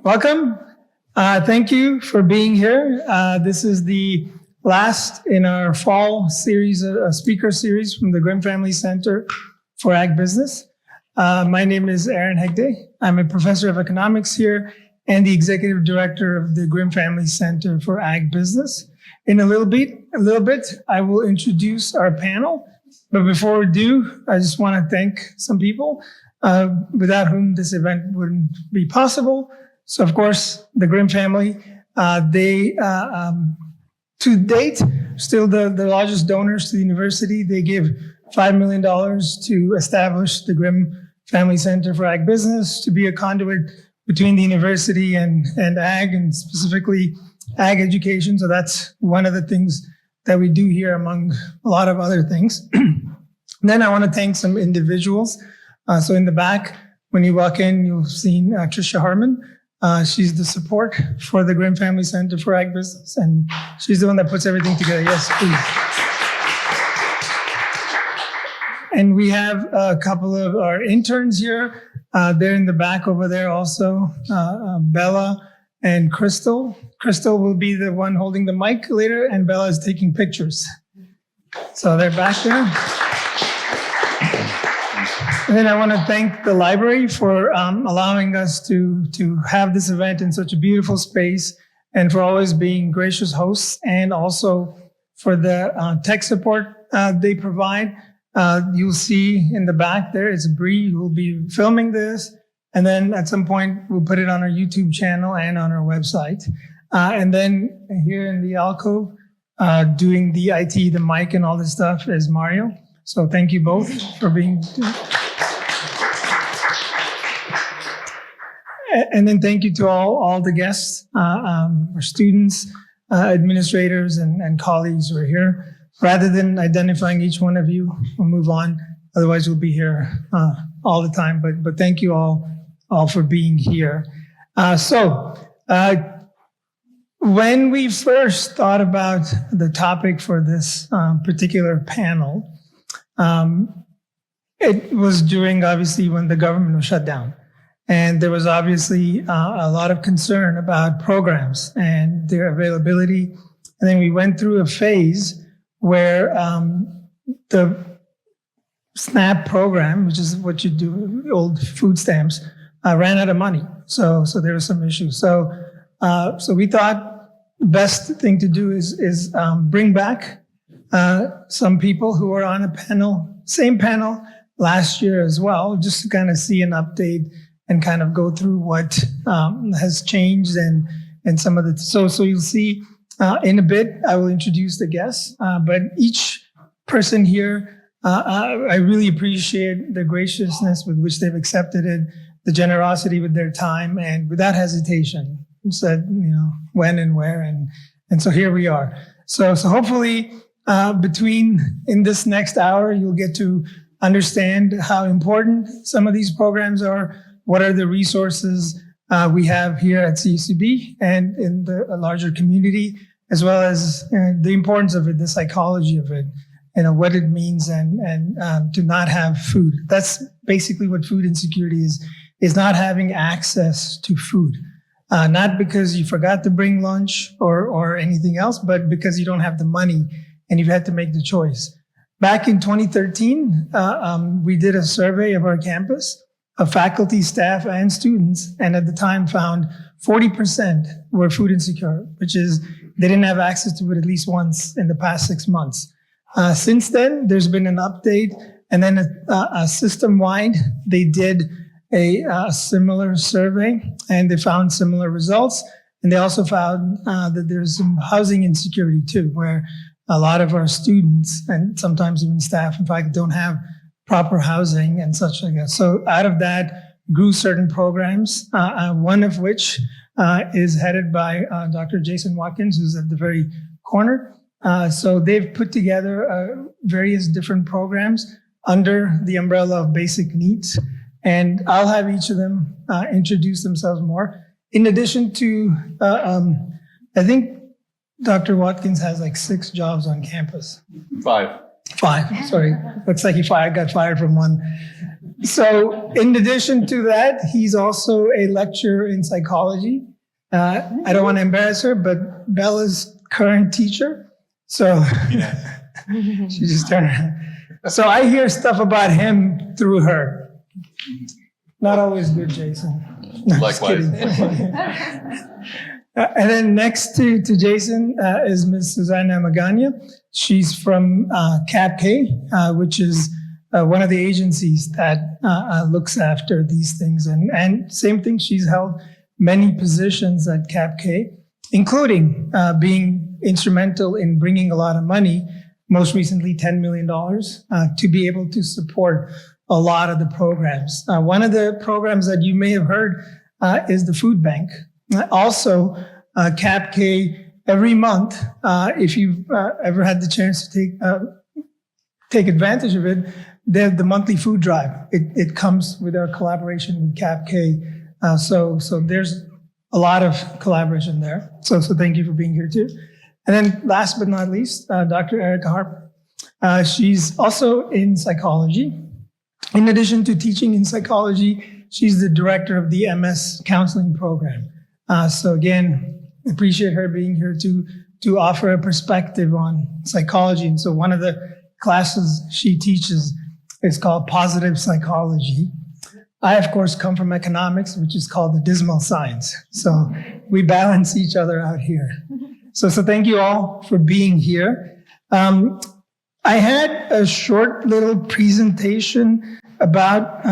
welcome. Thank you for being here. This is the last in our fall series, a speaker series from the Grimm Family Center for Ag Business. My name is Aaron Hegde. I'm a professor of economics here and the executive director of the Grimm Family Center for Ag Business. In a little bit, I will introduce our panel. But before we do, I just want to thank some people without whom this event wouldn't be possible. So, of course, the Grimm family, they, to date, still the largest donors to the university. They give $5 million to establish the Grimm Family Center for Ag Business, to be a conduit between the university and ag, and specifically ag education. So that's one of the things that we do here, among a lot of other things. Then I want to thank some individuals. So in the back, when you walk in, you'll see Tricia Harmon. She's the support for the Grimm Family Center for Ag Business, and she's the one that puts everything together. Yes, please. And we have a couple of our interns here. They're in the back over there also, Bella and Crystal. Crystal will be the one holding the mic later, and Bella is taking pictures. So they're back there. And then I want to thank the library for allowing us to have this event in such a beautiful space, and for always being gracious hosts, and also for the tech support they provide. You'll see in the back there, it's Bree who will be filming this. And then at some point, we'll put it on our YouTube channel and on our website. And then here in the alcove, doing the IT, the mic and all this stuff is Mario. So thank you both for being. And then thank you to all the guests, our students, administrators, and colleagues who are here. Rather than identifying each one of you, we'll move on. Otherwise, we'll be here all the time. But thank you all for being here. When we first thought about the topic for this particular panel, it was during, obviously, when the government was shut down. And there was obviously a lot of concern about programs and their availability. And then we went through a phase where the SNAP program, which is what you do, old food stamps, ran out of money. So there were some issues. So we thought the best thing to do is bring back some people who were on a panel, same panel last year as well, just to kind of see an update and kind of go through what has changed and some of the, so you'll see in a bit, I will introduce the guests, but each person here, I really appreciate the graciousness with which they've accepted it, the generosity with their time, and without hesitation said, when and where, and so here we are. So hopefully in this next hour, you'll get to understand how important some of these programs are, what are the resources we have here at CUCB and in the larger community, as well as the importance of it, the psychology of it, what it means, and to not have food. That's basically what food insecurity is not having access to food. Not because you forgot to bring lunch or anything else, but because you don't have the money and you've had to make the choice. Back in 2013, we did a survey of our campus of faculty, staff, and students, and at the time found 40% were food insecure, which is they didn't have access to it at least once in the past 6 months. Since then, there's been an update, and then a system-wide, they did a similar survey, and they found similar results. And they also found that there's some housing insecurity too, where a lot of our students, and sometimes even staff, in fact, don't have proper housing and such like that. So out of that grew certain programs, one of which is headed by Dr. Jason Watkins, who's at the very corner. So they've put together various different programs under the umbrella of basic needs. And I'll have each of them introduce themselves more. In addition to, I think Dr. Watkins has like 6 jobs on campus. 5. 5, sorry. Looks like he got fired from one. So in addition to that, he's also a lecturer in psychology. I don't want to embarrass her, but Bella's current teacher. So she just turned around. So I hear stuff about him through her. Not always good, Jason. No, Likewise. And then next to Jason is Ms. Susanna Magana. She's from GFCAB, which is one of the agencies that looks after these things. And same thing, she's held many positions at GFCAB, including being instrumental in bringing a lot of money, most recently $10 million, to be able to support a lot of the programs. One of the programs that you may have heard is the food bank. Also, GFCAB every month, if you've ever had the chance to take advantage of it, the monthly food drive. It comes with our collaboration with GFCAB. So there's a lot of collaboration there. So thank you for being here too. And then last but not least, Dr. Erica Harper. She's also in psychology. In addition to teaching in psychology, she's the director of the MS counseling program. So again, appreciate her being here to offer a perspective on psychology. And so one of the classes she teaches is called Positive Psychology. I, of course, come from economics, which is called the dismal science. So we balance each other out here. So thank you all for being here. I had a short little presentation about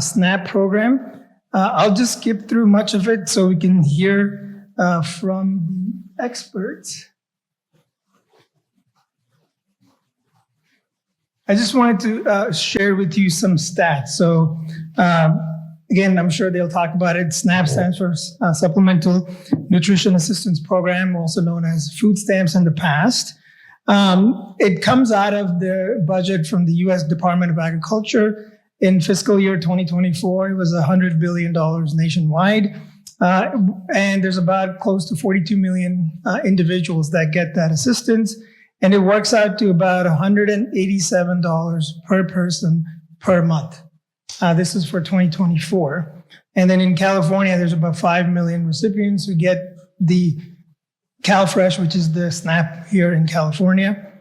SNAP program. I'll just skip through much of it so we can hear from the experts. I just wanted to share with you some stats. So again, I'm sure they'll talk about it. SNAP stands for Supplemental Nutrition Assistance Program, also known as food stamps in the past. It comes out of the budget from the U.S. Department of Agriculture. In fiscal year 2024, it was $100 billion nationwide. And there's about close to 42 million individuals that get that assistance. And it works out to about $187 per person per month. This is for 2024. And then in California, there's about 5 million recipients who get the CalFresh, which is the SNAP here in California.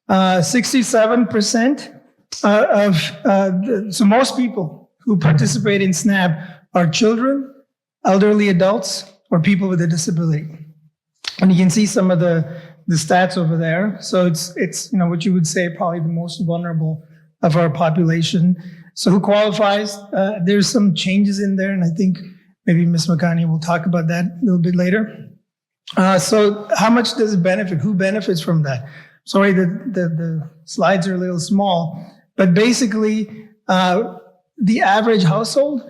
67% so most people who participate in SNAP are children, elderly adults, or people with a disability. And you can see some of the stats over there. So it's what you would say probably the most vulnerable of our population. So who qualifies? There's some changes in there, and I think maybe Ms. Makani will talk about that a little bit later. So how much does it benefit? Who benefits from that? Sorry, the slides are a little small, but basically the average household,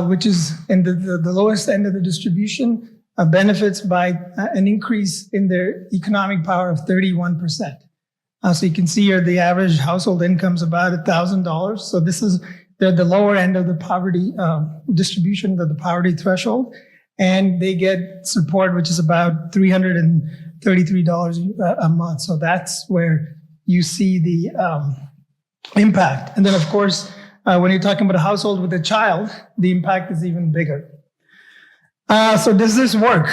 which is in the lowest end of the distribution, benefits by an increase in their economic power of 31%. So you can see here the average household income is about $1,000. So this is the lower end of the poverty distribution of the poverty threshold. And they get support, which is about $333 a month. So that's where you see the impact. And then, of course, when you're talking about a household with a child, the impact is even bigger. So does this work,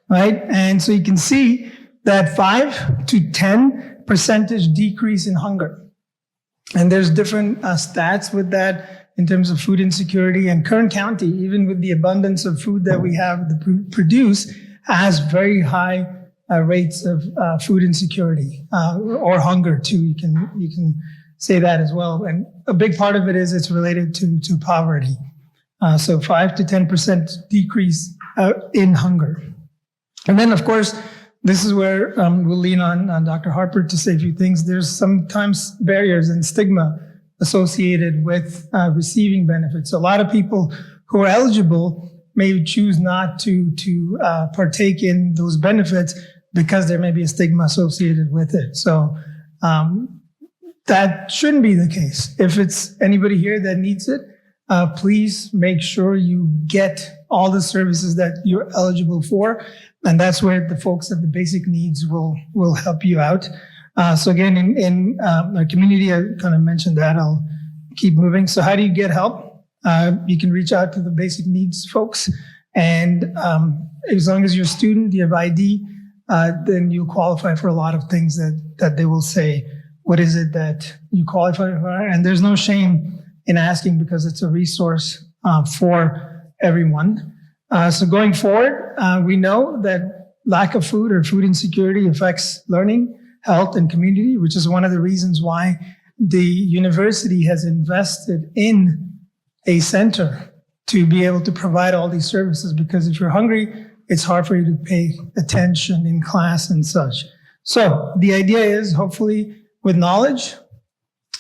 right? And so you can see that 5 to 10% decrease in hunger. And there's different stats with that in terms of food insecurity. And Kern County, even with the abundance of food that we have to produce, has very high rates of food insecurity or hunger too. You can say that as well. And a big part of it is it's related to poverty. So 5 to 10% decrease in hunger. And then, of course, this is where we'll lean on Dr. Harper to say a few things. There's sometimes barriers and stigma associated with receiving benefits. So a lot of people who are eligible may choose not to partake in those benefits because there may be a stigma associated with it. So that shouldn't be the case. If it's anybody here that needs it, please make sure you get all the services that you're eligible for. And that's where the folks at the basic needs will help you out. So again, in our community, I kind of mentioned that. I'll keep moving. So how do you get help? You can reach out to the basic needs folks. And as long as you're a student, you have ID, then you qualify for a lot of things that they will say, what is it that you qualify for? And there's no shame in asking because it's a resource for everyone. So going forward, we know that lack of food or food insecurity affects learning, health, and community, which is one of the reasons why the university has invested in a center to be able to provide all these services, because if you're hungry, it's hard for you to pay attention in class and such. So the idea is, hopefully, with knowledge,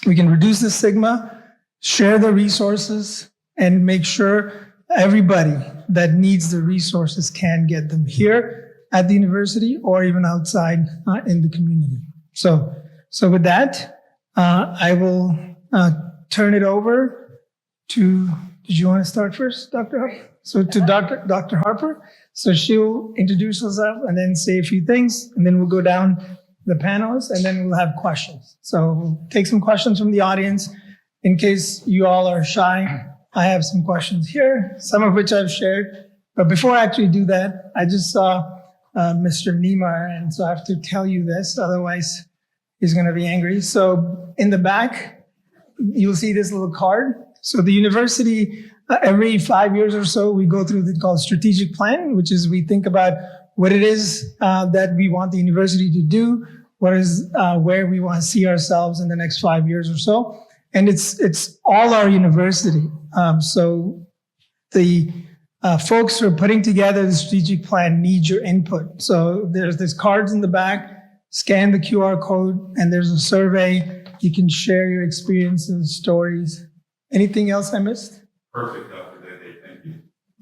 we can reduce the stigma, share the resources, and make sure everybody that needs the resources can get them here at the university or even outside in the community. So with that, I will turn it over to, did you want to start first, Dr. Harper? So to Dr. Harper. So she'll introduce herself and then say a few things, and then we'll go down the panelists, and then we'll have questions. So we'll take some questions from the audience. In case you all are shy, I have some questions here, some of which I've shared. But before I actually do that, I just saw Mr. Niemeyer, and so I have to tell you this, otherwise he's going to be angry. So in the back, you'll see this little card. So the university, every 5 years or so, we go through the called strategic plan, which is we think about what it is that we want the university to do, what is where we want to see ourselves in the next 5 years or so. And it's all our university. So the folks who are putting together the strategic plan need your input. So there's cards in the back, scan the QR code, and there's a survey. You can share your experiences, stories. Anything else I missed? Perfect, Dr. Dede. Thank you.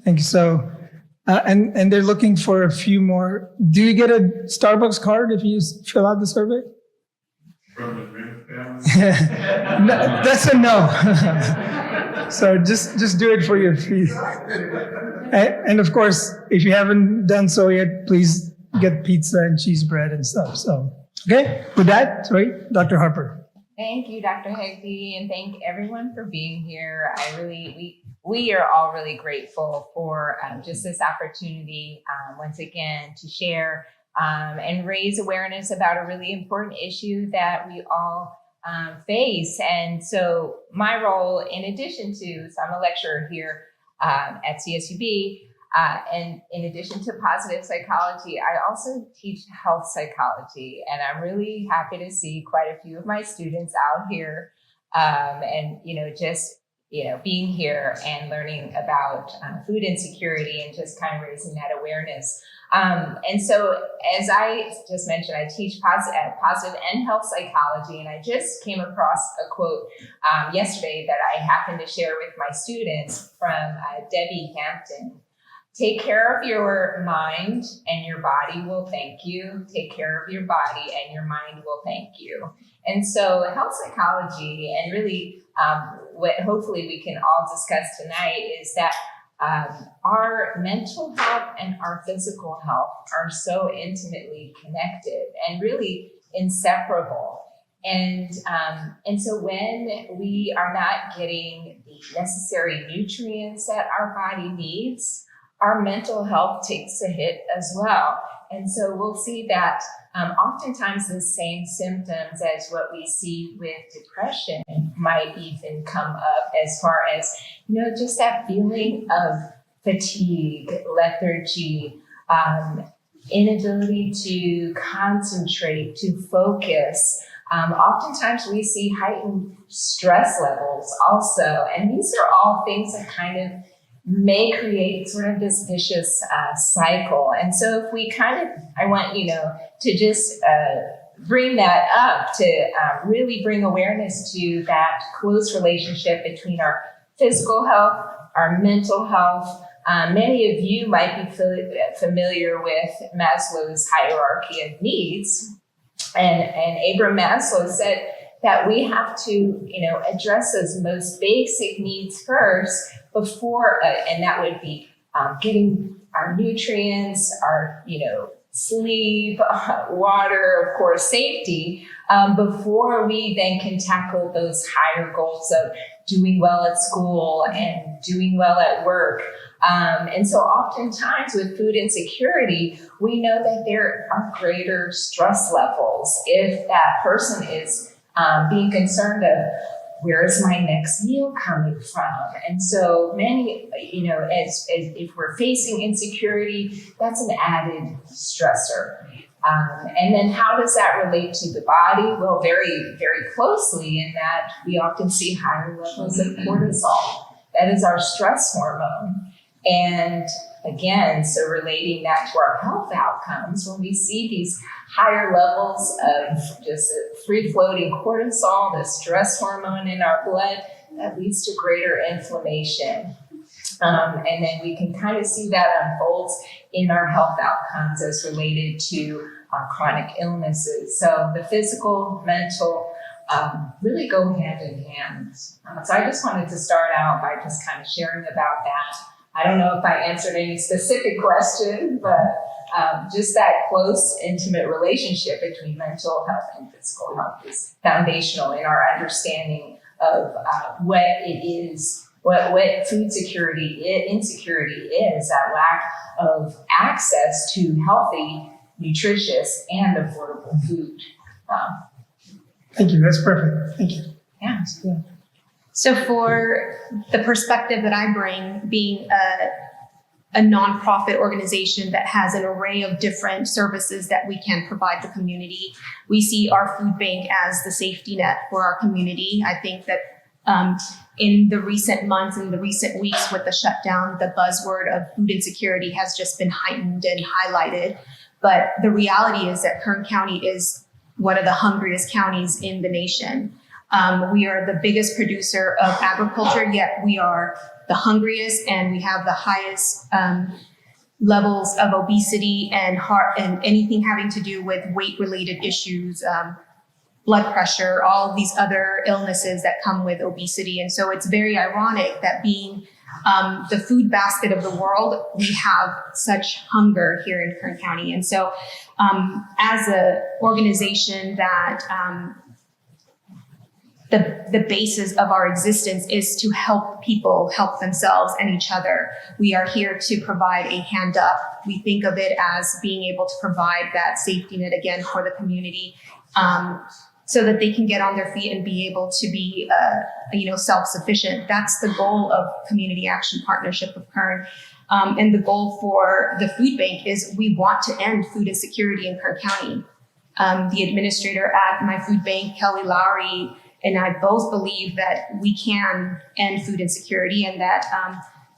Thank you. So, and they're looking for a few more. Do you get a Starbucks card if you fill out the survey? From the Smith family? No, that's a no. So just do it for your fees. And of course, if you haven't done so yet, please get pizza and cheese bread and stuff. So, okay, with that, sorry, Dr. Harper. Thank you, Dr. Hegde, and thank everyone for being here. We are all really grateful for just this opportunity once again to share and raise awareness about a really important issue that we all face. And so my role, in addition to, so I'm a lecturer here at CSUB, and in addition to positive psychology, I also teach health psychology. And I'm really happy to see quite a few of my students out here and, being here and learning about food insecurity and just kind of raising that awareness. And so, as I just mentioned, I teach positive and health psychology, and I just came across a quote yesterday that I happened to share with my students from Debbie Hampton. Take care of your mind and your body will thank you. Take care of your body and your mind will thank you. And so health psychology, and really what hopefully we can all discuss tonight, is that our mental health and our physical health are so intimately connected and really inseparable. And so when we are not getting the necessary nutrients that our body needs, our mental health takes a hit as well. And so we'll see that oftentimes the same symptoms as what we see with depression might even come up, as far as, just that feeling of fatigue, lethargy, inability to concentrate, to focus. Oftentimes we see heightened stress levels also. And these are all things that kind of may create sort of this vicious cycle. And so if we I want, to just bring that up, to really bring awareness to that close relationship between our physical health, our mental health. Many of you might be familiar with Maslow's hierarchy of needs. And Abraham Maslow said that we have to, address those most basic needs first before, and that would be getting our nutrients, our, sleep, water, of course, safety, before we then can tackle those higher goals of doing well at school and doing well at work. And so oftentimes with food insecurity, we know that there are greater stress levels if that person is being concerned of where's my next meal coming from? And so many, as if we're facing insecurity, that's an added stressor. And then how does that relate to the body? Well, very, very closely in that we often see higher levels of cortisol. That is our stress hormone. And again, so relating that to our health outcomes, when we see these higher levels of just free-floating cortisol, the stress hormone in our blood, that leads to greater inflammation. And then we can kind of see that unfolds in our health outcomes as related to chronic illnesses. So the physical, mental, really go hand in hand. So I just wanted to start out by just kind of sharing about that. I don't know if I answered any specific question, but just that close, intimate relationship between mental health and physical health is foundational in our understanding of what it is, what food insecurity is, that lack of access to healthy, nutritious, and affordable food. Thank you. That's perfect. Thank you. Yeah, it's good. So for the perspective that I bring, being a nonprofit organization that has an array of different services that we can provide the community, we see our food bank as the safety net for our community. I think that in the recent months and the recent weeks with the shutdown, the buzzword of food insecurity has just been heightened and highlighted. But the reality is that Kern County is one of the hungriest counties in the nation. We are the biggest producer of agriculture, yet we are the hungriest, and we have the highest levels of obesity and heart and anything having to do with weight-related issues, blood pressure, all of these other illnesses that come with obesity. And so it's very ironic that being the food basket of the world, we have such hunger here in Kern County. And so as an organization that the basis of our existence is to help people help themselves and each other. We are here to provide a hand up. We think of it as being able to provide that safety net again for the community, so that they can get on their feet and be able to be, self-sufficient. That's the goal of Community Action Partnership of Kern. And the goal for the food bank is we want to end food insecurity in Kern County. The administrator at my food bank, Kelly Lowry, and I both believe that we can end food insecurity, and that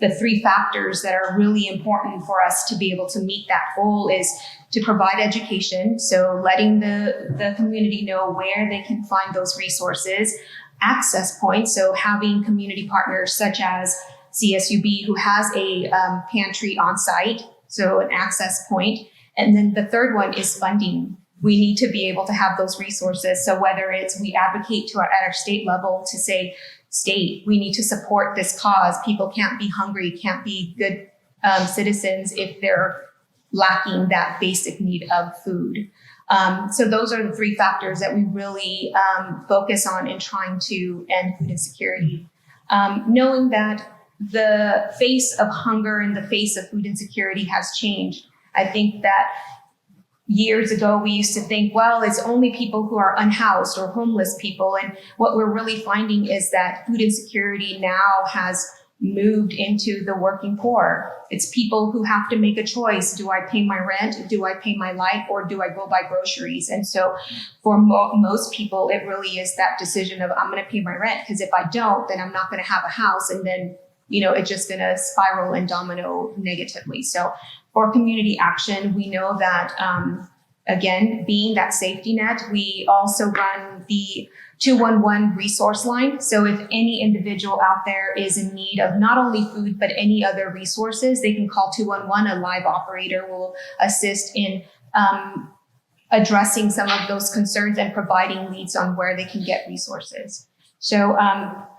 the three factors that are really important for us to be able to meet that goal is to provide education, so letting the community know where they can find those resources, access points, so having community partners such as CSUB, who has a pantry on site, so an access point. And then the third one is funding. We need to be able to have those resources. So whether it's we advocate at our state level to say, state, we need to support this cause. People can't be hungry, can't be good citizens if they're lacking that basic need of food. So those are the three factors that we really focus on in trying to end food insecurity. Knowing that the face of hunger and the face of food insecurity has changed. I think that years ago, we used to think, well, it's only people who are unhoused or homeless people. And what we're really finding is that food insecurity now has moved into the working poor. It's people who have to make a choice. Do I pay my rent? Do I pay my light? Or do I go buy groceries? And so for most people, it really is that decision of, I'm going to pay my rent, because if I don't, then I'm not going to have a house. And then, it's just going to spiral and domino negatively. So for community action, we know that, again, being that safety net, we also run the 211 resource line. So if any individual out there is in need of not only food, but any other resources, they can call 211. A live operator will assist in addressing some of those concerns and providing leads on where they can get resources. So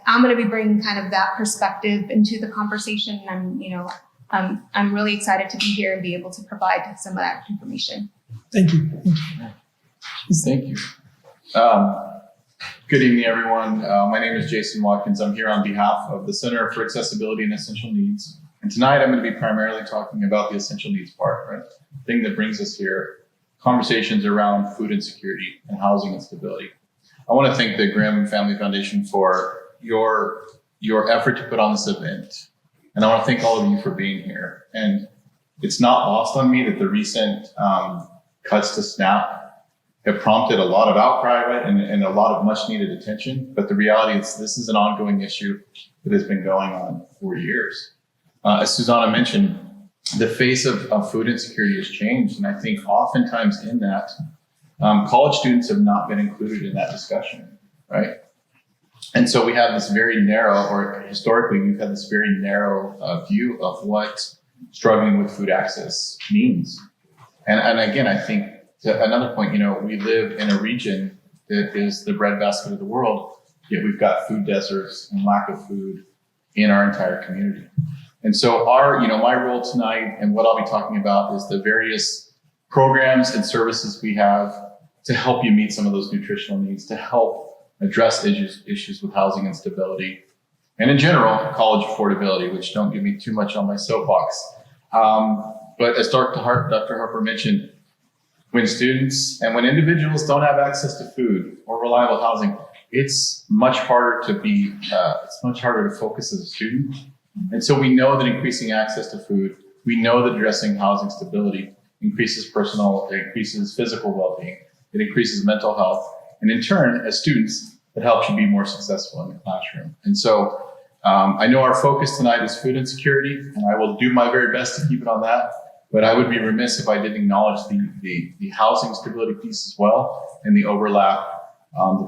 I'm going to be bringing kind of that perspective into the conversation. And I'm, I'm really excited to be here and be able to provide some of that information. Thank you. Thank you. Good evening, everyone. My name is Jason Watkins. I'm here on behalf of the Center for Accessibility and Essential Needs. And tonight I'm going to be primarily talking about the essential needs part, right? The thing that brings us here, conversations around food insecurity and housing instability. I want to thank the Grimm Family Foundation for your effort to put on this event. And I want to thank all of you for being here. And it's not lost on me that the recent cuts to SNAP have prompted a lot of outcry, right, and a lot of much needed attention. But the reality is this is an ongoing issue that has been going on for years. As Susanna mentioned, the face of food insecurity has changed. And I think oftentimes in that, college students have not been included in that discussion, right? And so we have this very narrow, or historically, we've had this very narrow view of what struggling with food access means. And again, I think to another point, we live in a region that is the breadbasket of the world, yet we've got food deserts and lack of food in our entire community. And so my role tonight and what I'll be talking about is the various programs and services we have to help you meet some of those nutritional needs, to help address issues with housing instability, and in general, college affordability, which don't give me too much on my soapbox. But as Dr. Harper mentioned, when students and when individuals don't have access to food or reliable housing, it's much harder to focus as a student. And so we know that increasing access to food, we know that addressing housing stability increases physical well-being, it increases mental health, and in turn, as students, it helps you be more successful in the classroom. And so I know our focus tonight is food insecurity, and I will do my very best to keep it on that. But I would be remiss if I didn't acknowledge the housing stability piece as well, and the overlap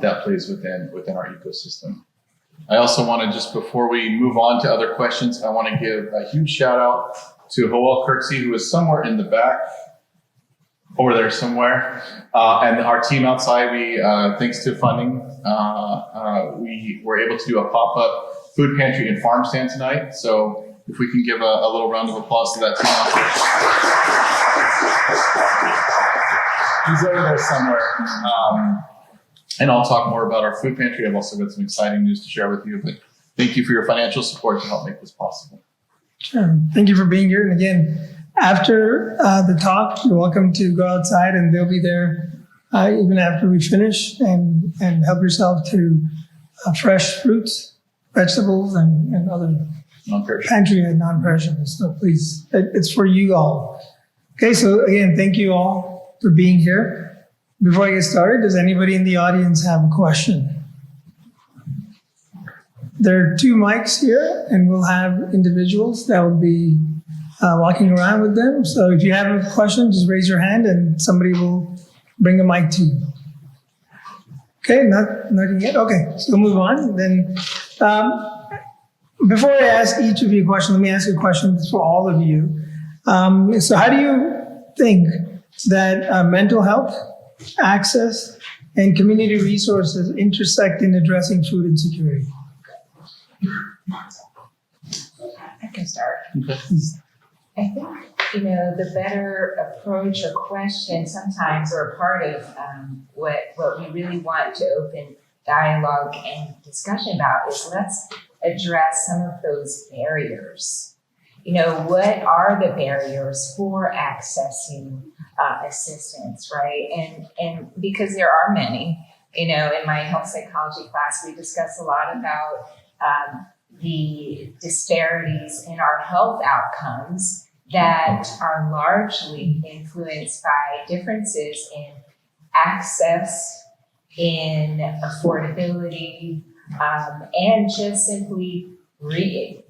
that plays within our ecosystem. I also want to, just before we move on to other questions, I want to give a huge shout out to Hoel Kirksey, who is somewhere in the back, over there somewhere, and our team outside. We, thanks to funding, we were able to do a pop-up food pantry and farm stand tonight. So if we can give a little round of applause to that team out there. He's over there somewhere. And I'll talk more about our food pantry. I've also got some exciting news to share with you, but thank you for your financial support to help make this possible. Sure. Thank you for being here. And again, after the talk, you're welcome to go outside, and they'll be there even after we finish, and help yourself to fresh fruits, vegetables, and other pantry and non-perishables. So please, it's for you all. Okay, so again, thank you all for being here. Before I get started, does anybody in the audience have a question? There are 2 mics here, and we'll have individuals that will be walking around with them. So if you have a question, just raise your hand and somebody will bring a mic to you. Okay, nothing yet? Okay, so we'll move on. Then before I ask each of you a question, let me ask you a question for all of you. So how do you think that mental health, access, and community resources intersect in addressing food insecurity? I can start. Okay. I think, the better approach or question sometimes, or a part of what we really want to open dialogue and discussion about, is let's address some of those barriers. What are the barriers for accessing assistance, right? And because there are many, in my health psychology class, we discuss a lot about the disparities in our health outcomes that are largely influenced by differences in access, in affordability, and just simply vary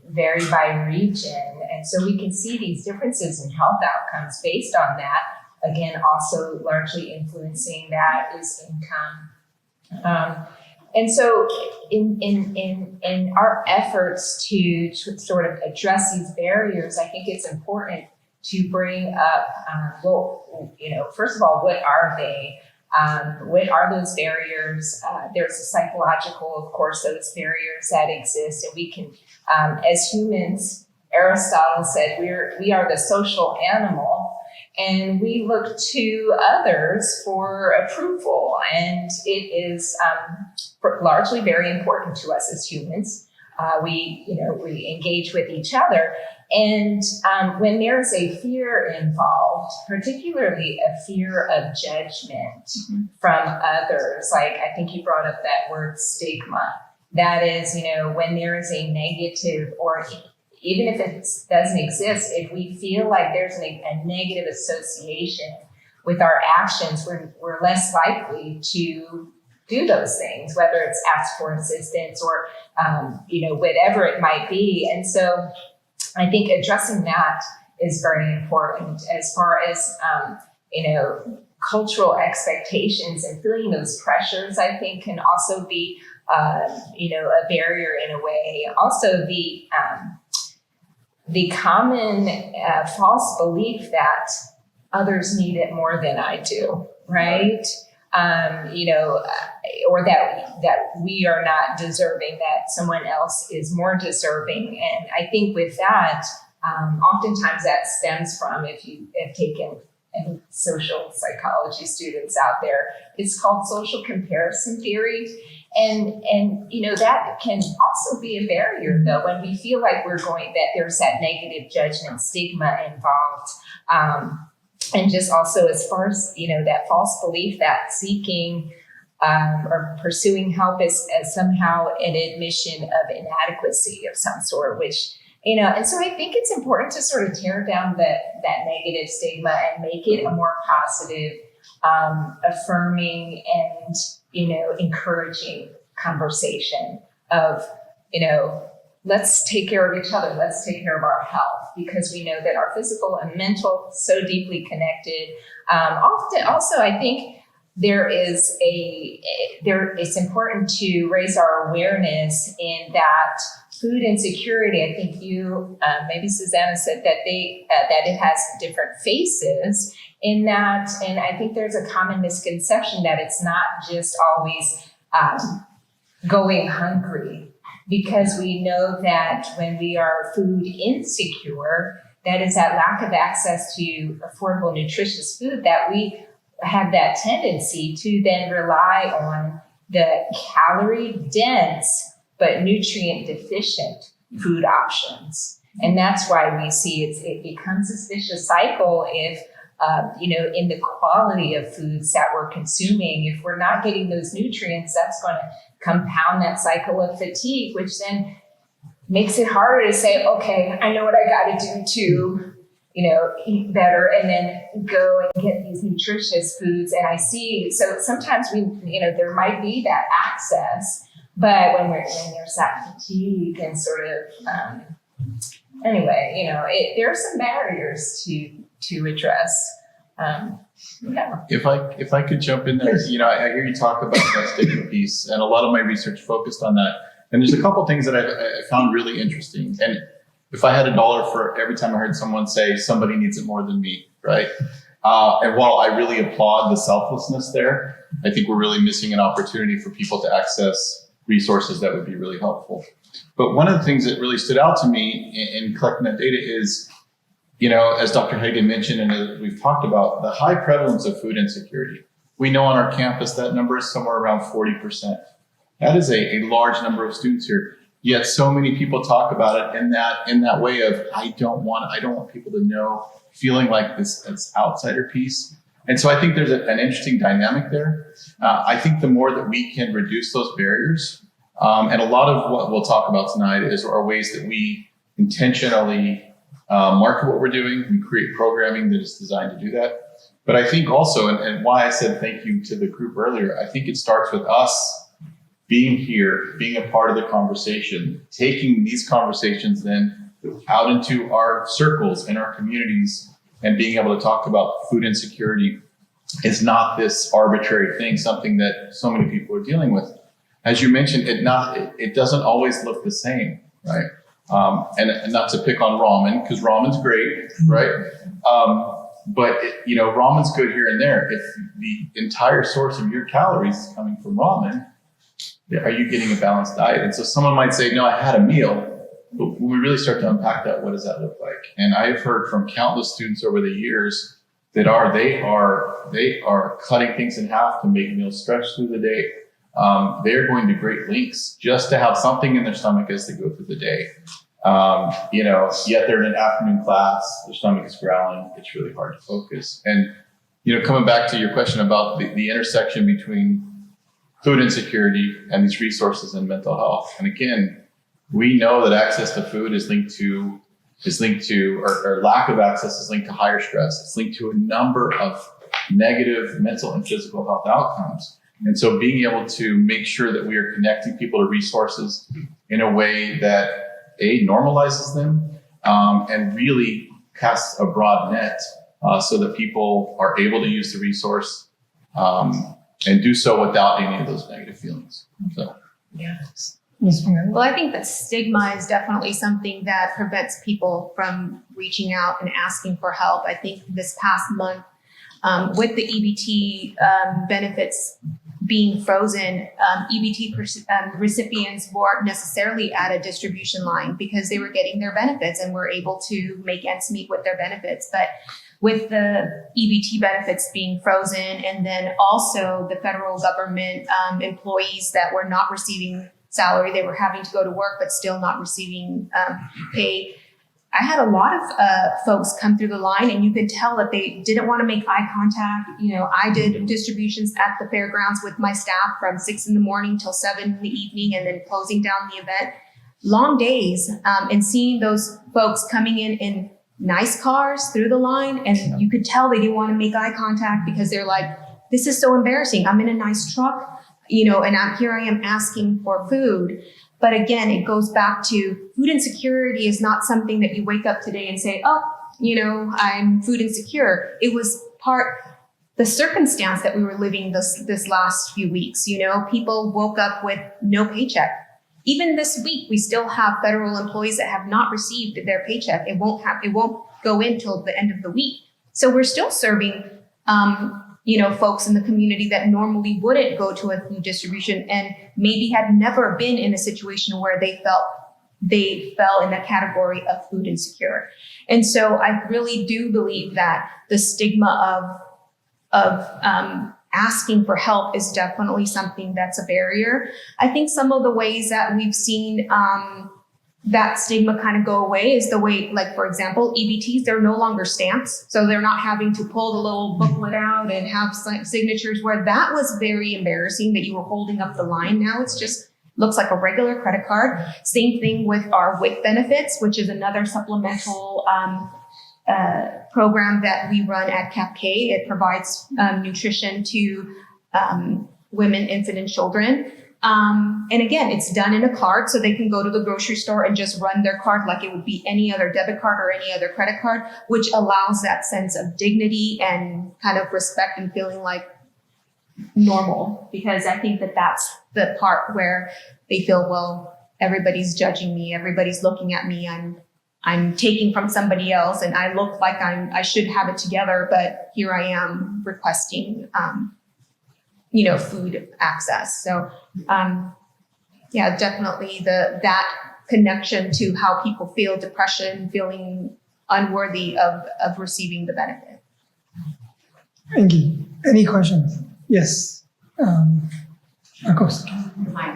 by region. And so we can see these differences in health outcomes based on that. Again, also largely influencing that is income. And so in our efforts to sort of address these barriers, I think it's important to bring up, first of all, what are they? What are those barriers? There's a psychological, of course, those barriers that exist, and we can, as humans, Aristotle said we are the social animal, and we look to others for approval, and it is largely very important to us as humans. We engage with each other, and when there's a fear involved, particularly a fear of judgment from others, like I think you brought up that word stigma. That is, when there is a negative, or even if it doesn't exist, if we feel like there's a negative association with our actions, we're less likely to do those things, whether it's ask for assistance or, whatever it might be. And so I think addressing that is very important as far as, cultural expectations and feeling those pressures, I think can also be, a barrier in a way. Also the common false belief that others need it more than I do, right? Or that we are not deserving, that someone else is more deserving. And I think with that, oftentimes that stems from, if you have taken any social psychology students out there, it's called social comparison theory. And that can also be a barrier, though, when we feel like that there's that negative judgment, stigma involved. And just also as far as, that false belief that seeking or pursuing help is as somehow an admission of inadequacy of some sort, which, and so I think it's important to sort of tear down that negative stigma and make it a more positive, affirming and, encouraging conversation of, let's take care of each other. Let's take care of our health, because we know that our physical and mental so deeply connected. Often, also, I think it's important to raise our awareness in that food insecurity. I think you, maybe Susanna said that that it has different faces in that, and I think there's a common misconception that it's not just always going hungry, because we know that when we are food insecure, that is that lack of access to affordable, nutritious food, that we have that tendency to then rely on the calorie dense but nutrient deficient food options. And that's why we see it becomes this vicious cycle if, in the quality of foods that we're consuming. If we're not getting those nutrients, that's going to compound that cycle of fatigue, which then makes it harder to say, okay, I know what I got to do to, eat better, and then go and get these nutritious foods. And I see, so sometimes there might be that access, but when there's that fatigue and sort of, there are some barriers to address. Yeah. If I could jump in there, I hear you talk about that stigma piece, and a lot of my research focused on that. And there's a couple things that I found really interesting. And if I had $1 for every time I heard someone say somebody needs it more than me, right? And while I really applaud the selflessness there, I think we're really missing an opportunity for people to access resources that would be really helpful. But one of the things that really stood out to me in collecting that data is, as Dr. Hagen mentioned, and as we've talked about, the high prevalence of food insecurity. We know on our campus that number is somewhere around 40%. That is a large number of students here. Yet so many people talk about it in that way of, I don't want people to know, feeling like this outsider piece. And so I think there's an interesting dynamic there. I think the more that we can reduce those barriers, and a lot of what we'll talk about tonight are ways that we intentionally market what we're doing. We create programming that is designed to do that. But I think also, and why I said thank you to the group earlier, I think it starts with us being here, being a part of the conversation, taking these conversations then out into our circles and our communities, and being able to talk about food insecurity is not this arbitrary thing, something that so many people are dealing with. As you mentioned, it doesn't always look the same, right? And not to pick on ramen, because ramen's great, right? But ramen's good here and there. If the entire source of your calories is coming from ramen, are you getting a balanced diet? And so someone might say, no, I had a meal, But when we really start to unpack that, what does that look like? And I've heard from countless students over the years that they are cutting things in half to make meals stretch through the day. They're going to great lengths just to have something in their stomach as they go through the day. Yet they're in an afternoon class, their stomach is growling, it's really hard to focus. And, coming back to your question about the intersection between food insecurity and these resources in mental health. And again, we know that access to food is linked to, or lack of access is linked to higher stress. It's linked to a number of negative mental and physical health outcomes. And so being able to make sure that we are connecting people to resources in a way that normalizes them, and really casts a broad net, so that people are able to use the resource, and do so without any of those negative feelings. So, Ms. Pangani? Well, I think that stigma is definitely something that prevents people from reaching out and asking for help. I think this past month, with the EBT benefits being frozen, EBT recipients weren't necessarily at a distribution line because they were getting their benefits and were able to make ends meet with their benefits. But with the EBT benefits being frozen, and then also the federal government employees that were not receiving salary, they were having to go to work but still not receiving pay. I had a lot of folks come through the line, and you could tell that they didn't want to make eye contact. I did distributions at the fairgrounds with my staff from 6 a.m. till 7 p.m, and then closing down the event. Long days, and seeing those folks coming in nice cars through the line, and you could tell they didn't want to make eye contact because they're like, this is so embarrassing. I'm in a nice truck, and I am asking for food. But again, it goes back to food insecurity is not something that you wake up today and say, oh, I'm food insecure. It was the circumstance that we were living this last few weeks. People woke up with no paycheck. Even this week, we still have federal employees that have not received their paycheck. It won't go in till the end of the week. So we're still serving, folks in the community that normally wouldn't go to a food distribution and maybe had never been in a situation where they fell in the category of food insecure. And so I really do believe that the stigma of asking for help is definitely something that's a barrier. I think some of the ways that we've seen that stigma kind of go away is the way, like, for example, EBTs, they're no longer stamps. So they're not having to pull the little booklet out and have signatures, where that was very embarrassing that you were holding up the line. Now it's just looks like a regular credit card. Same thing with our WIC benefits, which is another supplemental program that we run at GFCAB. It provides nutrition to women, infant, and children. And again, it's done in a card, so they can go to the grocery store and just run their card like it would be any other debit card or any other credit card, which allows that sense of dignity and kind of respect and feeling like normal. Because I think that that's the part where they feel, well, everybody's judging me, everybody's looking at me, I'm taking from somebody else, and I look like I should have it together, but here I am requesting, food access. So, definitely that connection to how people feel depression, feeling unworthy of receiving the benefit. Thank you. Any questions? Yes. Marcos.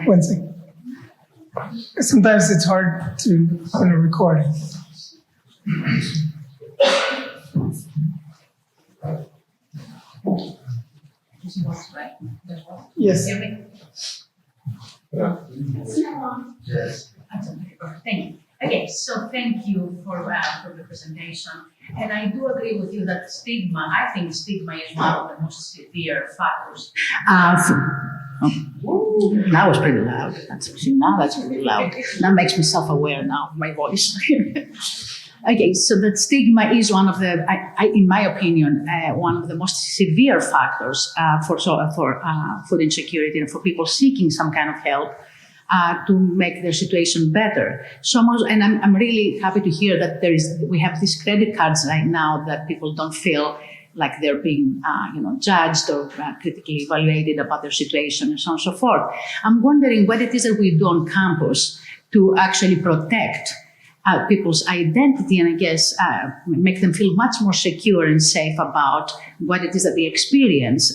1 second. Sometimes it's hard to put a recording. Yes. Thank you. Okay, so thank you for the presentation. And I do agree with you that I think stigma is one of the most severe factors. That was pretty loud. That's pretty loud. That makes me self-aware now, my voice. Okay, so that stigma is one of the, in my opinion, one of the most severe factors for food insecurity and for people seeking some kind of help to make their situation better. And I'm really happy to hear that we have these credit cards right now that people don't feel like they're being, judged or critically evaluated about their situation and so on and so forth. I'm wondering what it is that we do on campus to actually protect people's identity and I guess make them feel much more secure and safe about what it is that they experience.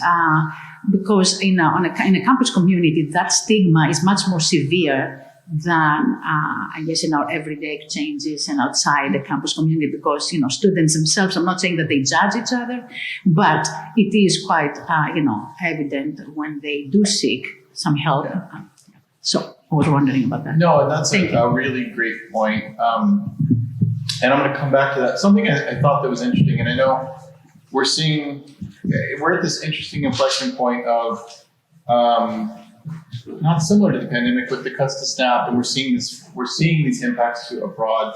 Because in a campus community, that stigma is much more severe than I guess in our everyday exchanges and outside the campus community, because students themselves, I'm not saying that they judge each other, but it is quite evident when they do seek some help. So I was wondering about that. No, and that's Thank you. a really great point. And I'm going to come back to that. Something I thought that was interesting, and I know we're at this interesting inflection point of not similar to the pandemic with the cuts to staff, and we're seeing these impacts to a broad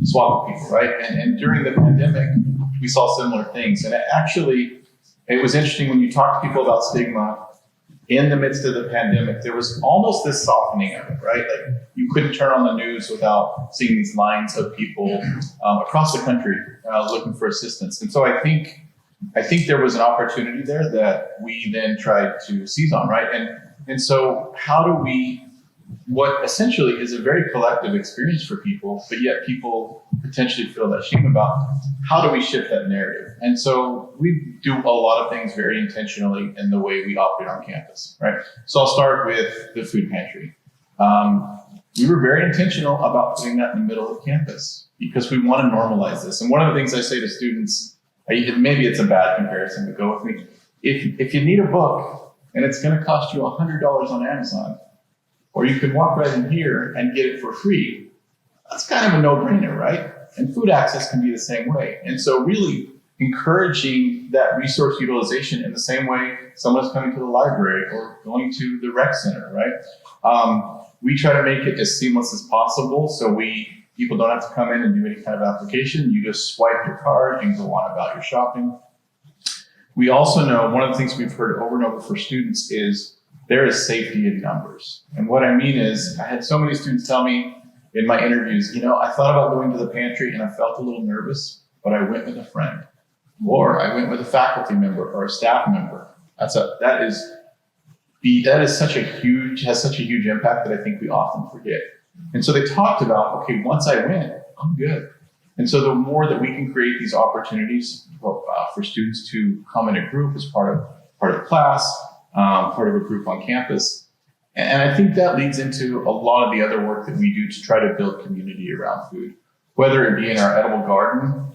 swath of people, right? And during the pandemic, we saw similar things. And it was interesting when you talk to people about stigma in the midst of the pandemic, there was almost this softening of it, right? Like you couldn't turn on the news without seeing these lines of people across the country looking for assistance. And so I think there was an opportunity there that we then tried to seize on, right? And so how do we, what essentially is a very collective experience for people, but yet people potentially feel that shame about, how do we shift that narrative? And so we do a lot of things very intentionally in the way we operate on campus, right? So I'll start with the food pantry. We were very intentional about putting that in the middle of campus because we want to normalize this. And one of the things I say to students, maybe it's a bad comparison, but go with me. If you need a book and it's going to cost you $100 on Amazon, or you can walk right in here and get it for free, that's kind of a no-brainer, right? And food access can be the same way. And so really encouraging that resource utilization in the same way someone's coming to the library or going to the rec center, right? We try to make it as seamless as possible so people don't have to come in and do any kind of application. You just swipe your card and go on about your shopping. We also know one of the things we've heard over and over for students is there is safety in numbers. And what I mean is I had so many students tell me in my interviews, I thought about going to the pantry and I felt a little nervous, but I went with a friend, or I went with a faculty member or a staff member. That has such a huge impact that I think we often forget. And so they talked about, okay, once I went, I'm good. And so the more that we can create these opportunities for students to come in a group as part of class, part of a group on campus. And I think that leads into a lot of the other work that we do to try to build community around food, whether it be in our edible garden.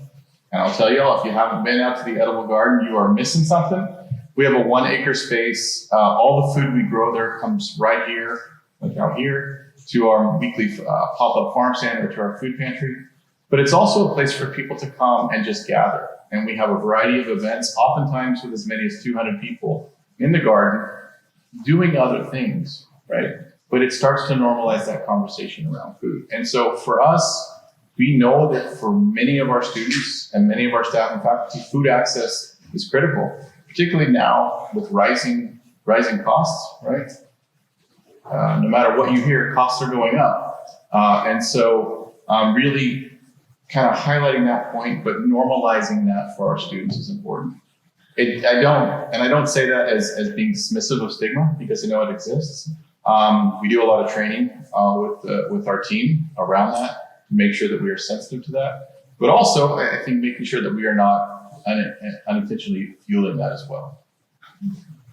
And I'll tell you all, if you haven't been out to the edible garden, you are missing something. We have a 1 acre space. All the food we grow there comes right here, like out here, to our weekly pop-up farm stand or to our food pantry. But it's also a place for people to come and just gather. And we have a variety of events, oftentimes with as many as 200 people in the garden doing other things, right? But it starts to normalize that conversation around food. And so for us, we know that for many of our students and many of our staff and faculty, food access is critical, particularly now with rising costs, right? No matter what you hear, costs are going up. And so really kind of highlighting that point, but normalizing that for our students is important. I don't say that as being dismissive of stigma, because I know it exists. We do a lot of training with our team around that to make sure that we are sensitive to that. But also, I think making sure that we are not unintentionally fueling that as well.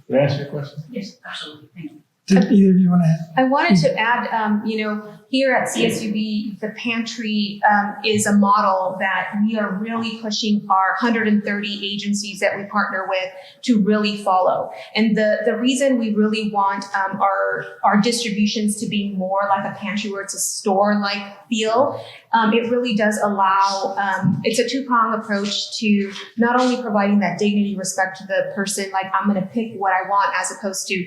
Did I answer your question? Yes, absolutely. Thank you. Did either of you want to add? I wanted to add, here at CSUB, the pantry is a model that we are really pushing our 130 agencies that we partner with to really follow. And the reason we really want our distributions to be more like a pantry where it's a store-like feel, it really does allow, it's a two-pronged approach to not only providing that dignity, respect to the person, like I'm going to pick what I want, as opposed to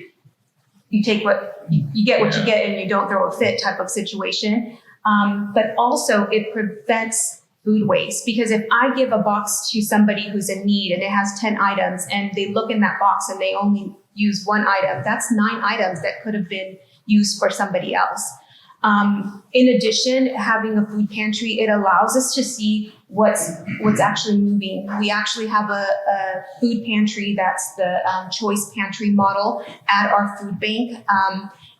you take what you get what you get and you don't throw a fit type of situation. But also it prevents food waste, because if I give a box to somebody who's in need and it has 10 items and they look in that box and they only use 1 item, that's 9 items that could have been used for somebody else. In addition, having a food pantry, it allows us to see what's actually moving. We actually have a food pantry that's the choice pantry model at our food bank.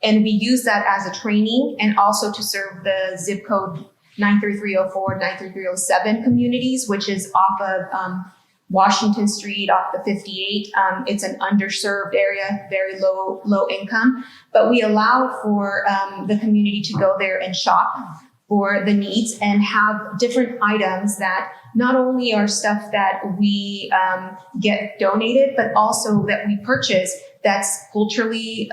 And we use that as a training and also to serve the zip code 93304, 93307 communities, which is off of Washington Street, off the 58. It's an underserved area, very low income, but we allow for the community to go there and shop for the needs and have different items that not only are stuff that we get donated, but also that we purchase that's culturally,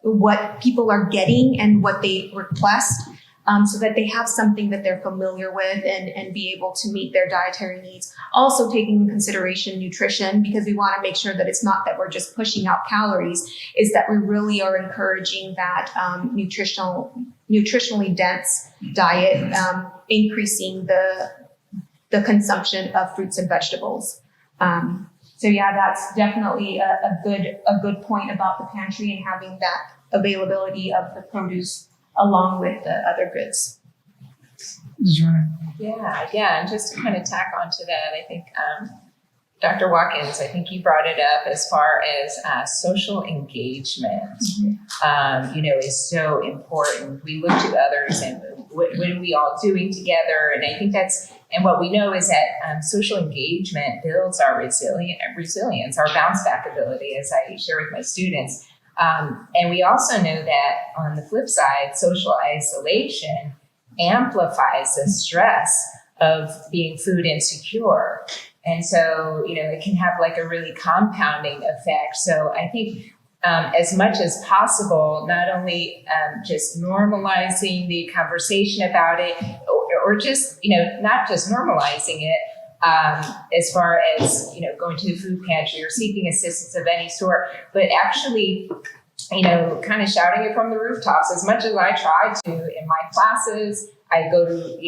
what people are getting and what they request, so that they have something that they're familiar with and be able to meet their dietary needs. Also taking in consideration nutrition, because we want to make sure that it's not that we're just pushing out calories, is that we really are encouraging that nutritionally dense diet, increasing the consumption of fruits and vegetables. So yeah, that's definitely a good point about the pantry and having that availability of the produce along with the other goods. Did you want Yeah, and just to kind of tack onto that, I think Dr. Watkins, I think you brought it up as far as social engagement, is so important. We look to others and what are we all doing together? And I think and what we know is that social engagement builds our resilience, our bounce back ability, as I share with my students. And we also know that on the flip side, social isolation amplifies the stress of being food insecure. And so, it can have like a really compounding effect. So I think as much as possible, not only just normalizing the conversation about it, or just, not just normalizing it, as far as, going to the food pantry or seeking assistance of any sort, but actually, kind of shouting it from the rooftops. As much as I try to in my classes, I go to,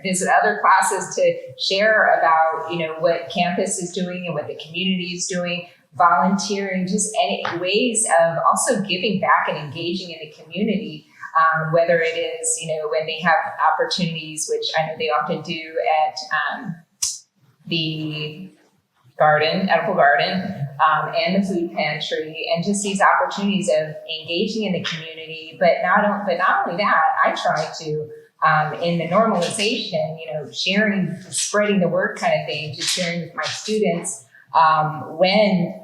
visit other classes to share about, what campus is doing and what the community is doing, volunteering, just any ways of also giving back and engaging in the community. Whether it is, when they have opportunities, which I know they often do at the edible garden, and the food pantry, and just these opportunities of engaging in the community. But not only that, I try to, in the normalization, sharing, spreading the word kind of thing, just sharing with my students when,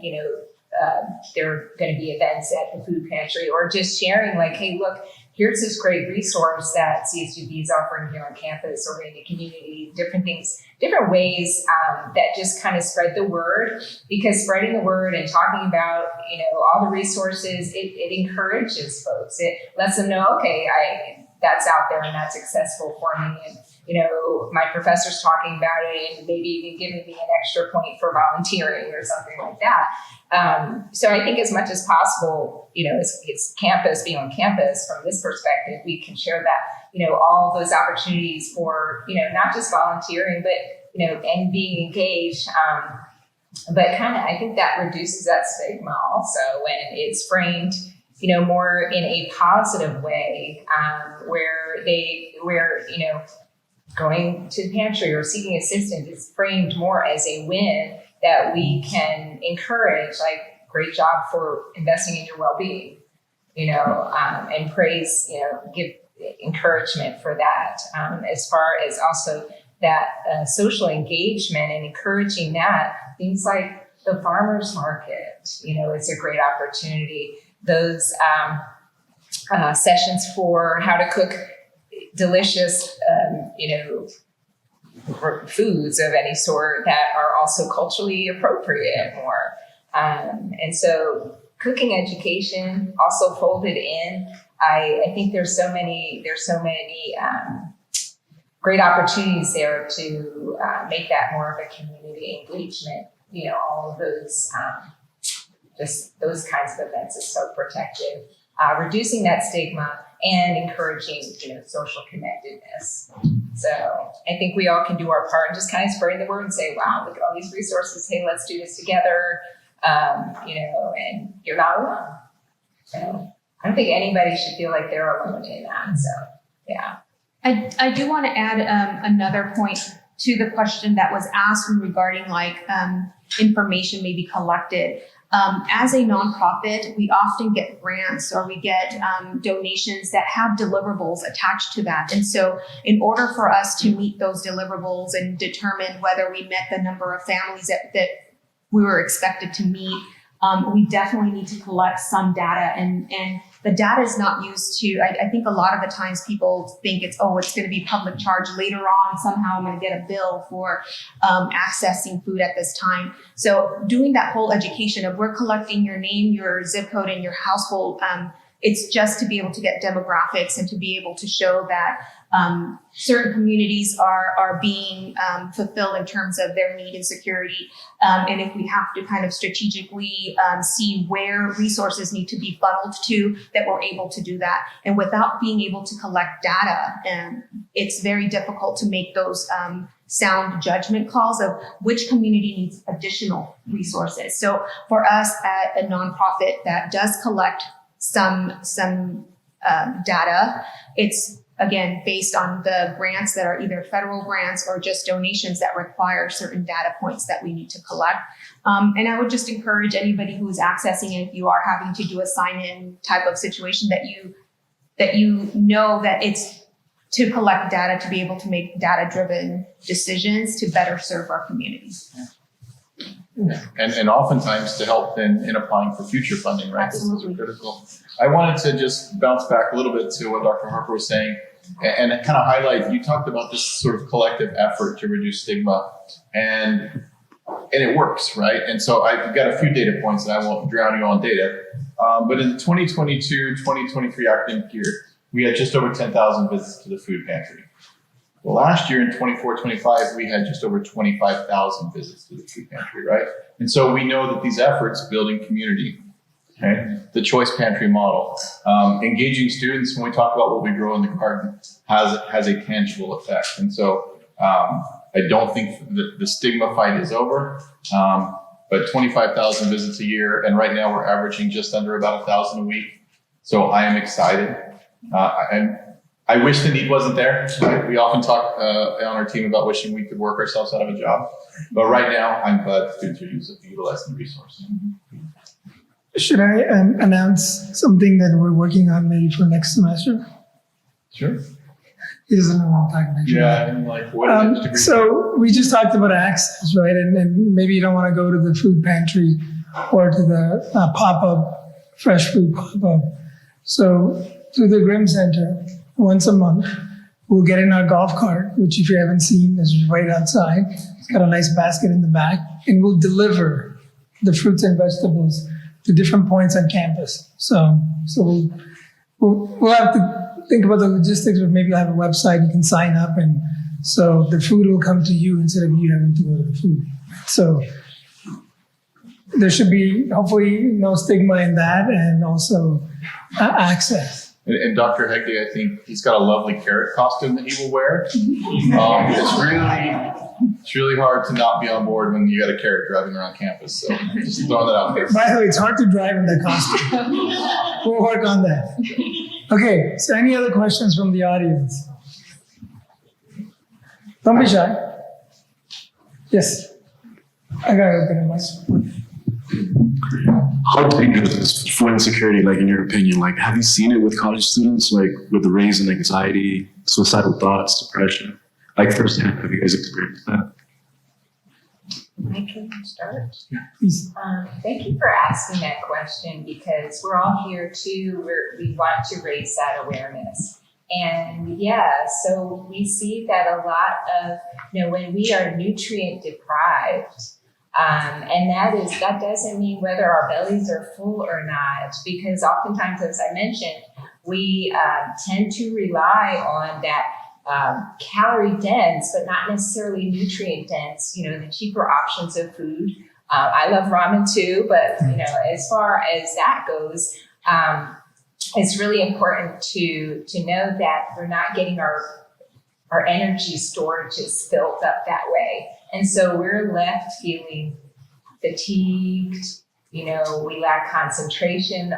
there are going to be events at the food pantry, or just sharing like, hey, look, here's this great resource that CSUB is offering here on campus or in the community, different things, different ways that just kind of spread the word, because spreading the word and talking about, all the resources, it encourages folks. It lets them know, okay, that's out there and that's accessible for me. And, my professor's talking about it and maybe even giving me an extra point for volunteering or something like that. So I think as much as possible, it's campus, being on campus from this perspective, we can share that, all those opportunities for, not just volunteering, but, and being engaged. But kind of, I think that reduces that stigma also when it's framed, more in a positive way, where going to the pantry or seeking assistance is framed more as a win that we can encourage, like, great job for investing in your well-being, and praise, give encouragement for that. As far as also that social engagement and encouraging that, things like the farmers market, it's a great opportunity. Those sessions for how to cook delicious, foods of any sort that are also culturally appropriate more. And so cooking education also folded in. I think there's so many great opportunities there to make that more of a community engagement. All of those, just those kinds of events is so protective. Reducing that stigma and encouraging, social connectedness. So I think we all can do our part and just kind of spreading the word and say, wow, look at all these resources. Hey, let's do this together. And you're not alone. So I don't think anybody should feel like they're alone in that. So, yeah. I do want to add another point to the question that was asked regarding information may be collected. As a nonprofit, we often get grants or we get donations that have deliverables attached to that. And so in order for us to meet those deliverables and determine whether we met the number of families that we were expected to meet, we definitely need to collect some data, and the data is not used to, I think a lot of the times people think it's going to be public charge later on. Somehow I'm going to get a bill for accessing food at this time. So doing that whole education of we're collecting your name, your zip code, and your household, it's just to be able to get demographics and to be able to show that certain communities are being fulfilled in terms of their need and security. And if we have to kind of strategically see where resources need to be funneled to, that we're able to do that. And without being able to collect data, it's very difficult to make those sound judgment calls of which community needs additional resources. So for us at a nonprofit that does collect some data, it's again based on the grants that are either federal grants or just donations that require certain data points that we need to collect. And I would just encourage anybody who is accessing it, if you are having to do a sign-in type of situation, that you know that it's to collect data to be able to make data-driven decisions to better serve our communities. And oftentimes to help in applying for future funding, right? Absolutely. This is critical. I wanted to just bounce back a little bit to what Dr. Harper was saying and kind of highlight, you talked about this sort of collective effort to reduce stigma and it works, right? And so I've got a few data points and I won't drown you on data, but in the 2022-2023 academic year, we had just over 10,000 visits to the food pantry. Well, last year in 24-25, we had just over 25,000 visits to the food pantry, right? And so we know that these efforts, building community, okay, the choice pantry model, engaging students when we talk about what we grow in the garden has a tangible effect. And so I don't think the stigma fight is over, but 25,000 visits a year, and right now we're averaging just under about 1,000 a week. So I am excited. I wish the need wasn't there. Right? We often talk on our team about wishing we could work ourselves out of a job. But right now, I'm glad students are utilizing the resource. Should I announce something that we're working on maybe for next semester? Sure. He doesn't know what I'm talking about. Yeah, and like what So we just talked about access, right? And maybe you don't want to go to the food pantry or to the pop-up, fresh food pop-up. So through the Grimm Center, once a month, we'll get in our golf cart, which if you haven't seen is right outside. It's got a nice basket in the back, and we'll deliver the fruits and vegetables to different points on campus. So we'll have to think about the logistics, but maybe you'll have a website you can sign up, and so the food will come to you instead of you having to go to the food. So there should be hopefully no stigma in that, and also access. And Dr. Hegde, I think he's got a lovely carrot costume that he will wear. It's really hard to not be on board when you got a carrot driving around campus. So just throwing that out there. By the way, it's hard to drive in that costume. We'll work on that. Okay, so any other questions from the audience? Don't be shy. Yes. I got to open the mic. How dangerous is food insecurity, like in your opinion? Like, have you seen it with college students, like with the raise in anxiety, suicidal thoughts, depression? Like firsthand, have you guys experienced that? I can start. Please. Thank you for asking that question, because we're all here too. We want to raise that awareness. And yeah, so we see that a lot of, when we are nutrient deprived, and that doesn't mean whether our bellies are full or not, because oftentimes, as I mentioned, we tend to rely on that calorie dense, but not necessarily nutrient dense, the cheaper options of food. I love ramen too, but as far as that goes, it's really important to know that we're not getting our energy storages filled up that way. And so we're left feeling fatigued, we lack concentration.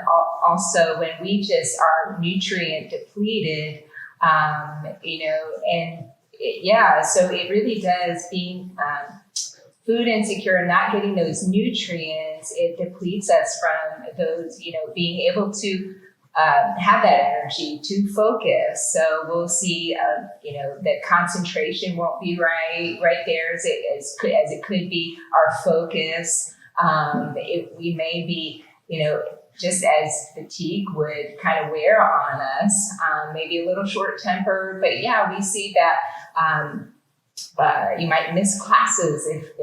Also, when we just are nutrient depleted, so it really does, being food insecure and not getting those nutrients, it depletes us from those, being able to have that energy to focus. So we'll see, the concentration won't be right there as it could be. Our focus, we may be, just as fatigue would kind of wear on us, maybe a little short tempered, but yeah, we see that, you might miss classes if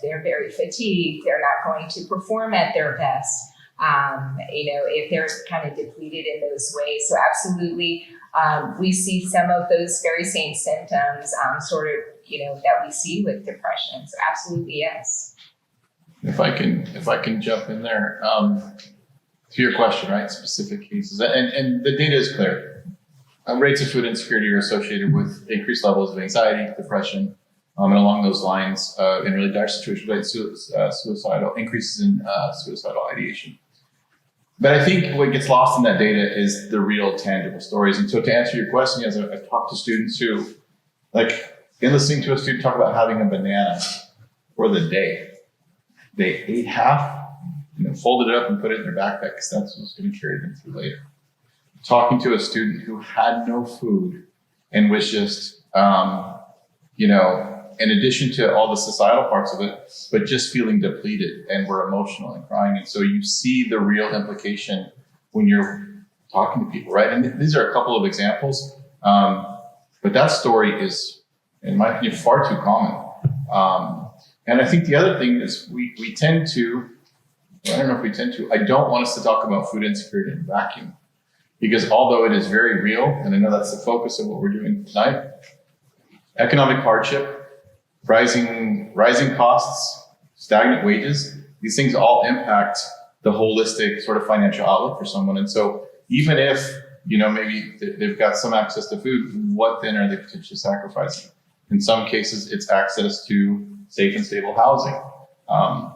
they're very fatigued. They're not going to perform at their best. If they're kind of depleted in those ways. So absolutely, we see some of those very same symptoms, that we see with depression. So absolutely, yes. If I can jump in there, to your question, right? Specific cases, and the data is clear. Rates of food insecurity are associated with increased levels of anxiety, depression, and along those lines, in really dire situations, like suicidal increases in suicidal ideation. But I think what gets lost in that data is the real tangible stories. And so to answer your question, as I've talked to students who, in listening to a student talk about having a banana for the day, they ate half and then folded it up and put it in their backpack because that's what's going to carry them through later. Talking to a student who had no food and was just, in addition to all the societal parts of it, but just feeling depleted and were emotional and crying. And so you see the real implication when you're talking to people, right? And these are a couple of examples, but that story is, in my opinion, far too common. And I think the other thing is we tend to, I don't know if we tend to, I don't want us to talk about food insecurity in a vacuum. Because although it is very real, and I know that's the focus of what we're doing tonight, economic hardship, rising costs, stagnant wages, these things all impact the holistic sort of financial outlook for someone. And so even if, maybe they've got some access to food, what then are they potentially sacrificing? In some cases, it's access to safe and stable housing. I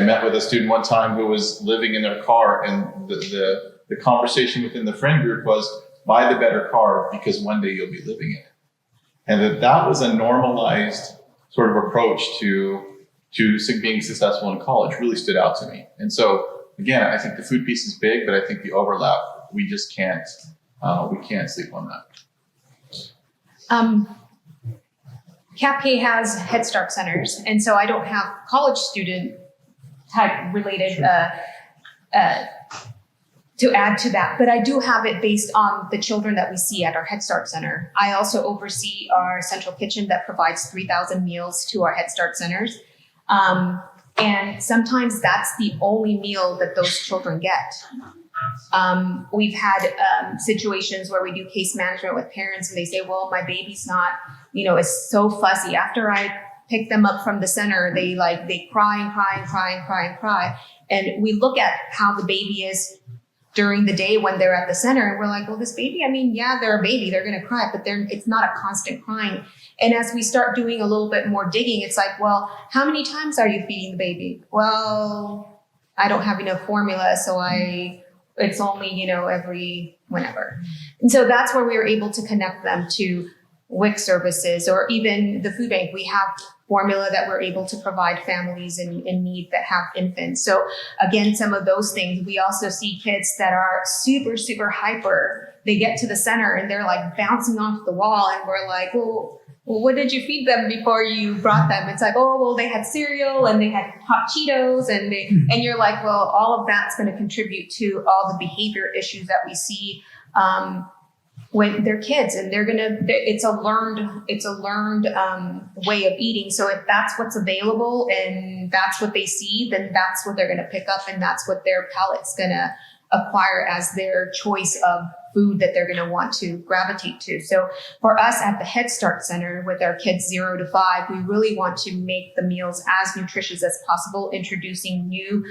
met with a student one time who was living in their car, and the conversation within the friend group was, buy the better car because one day you'll be living in it. And that was a normalized sort of approach to being successful in college really stood out to me. And so, again, I think the food piece is big, but I think the overlap, we just can't sleep on that. GFCAB has Head Start centers, and so I don't have college student type related to add to that, but I do have it based on the children that we see at our Head Start Center. I also oversee our central kitchen that provides 3,000 meals to our Head Start centers. And sometimes that's the only meal that those children get. We've had situations where we do case management with parents and they say, well, my baby's not, is so fussy. After I pick them up from the center, they cry and cry and cry and cry and cry. And we look at how the baby is during the day when they're at the center, and we're like, well, this baby, yeah, they're a baby, they're going to cry, but it's not a constant crying. And as we start doing a little bit more digging, it's like, well, how many times are you feeding the baby? Well, I don't have enough formula, so it's only, every whenever. And so that's where we were able to connect them to WIC services or even the food bank. We have formula that we're able to provide families in need that have infants. So again, some of those things. We also see kids that are super, super hyper. They get to the center and they're bouncing off the wall, and we're like, well, what did you feed them before you brought them? It's like, oh, well, they had cereal and they had hot Cheetos, and you're like, well, all of that's going to contribute to all the behavior issues that we see when they're kids, and it's a learned way of eating. So if that's what's available and that's what they see, then that's what they're going to pick up, and that's what their palate's going to acquire as their choice of food that they're going to want to gravitate to. So for us at the Head Start Center with our kids 0 to 5, we really want to make the meals as nutritious as possible, introducing new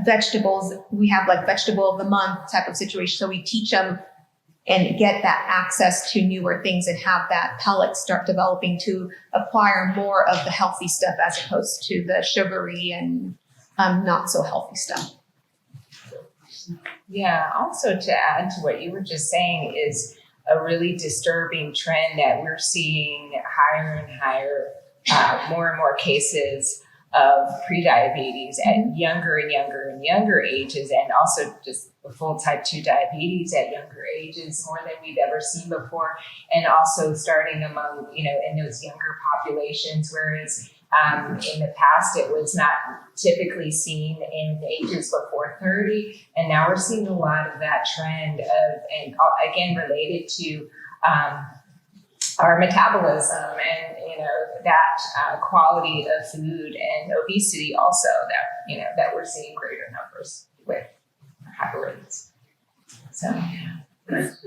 vegetables. We have vegetable of the month type of situation. So we teach them and get that access to newer things and have that palate start developing to acquire more of the healthy stuff as opposed to the sugary and not so healthy stuff. Yeah, also to add to what you were just saying is a really disturbing trend that we're seeing higher and higher, more and more cases of prediabetes at younger and younger and younger ages, and also just full type 2 diabetes at younger ages, more than we've ever seen before, and also starting among, in those younger populations, whereas in the past it was not typically seen in ages before 30, and now we're seeing a lot of that trend of, and again, related to our metabolism and that quality of food, and obesity also, that we're seeing greater numbers with higher rates. So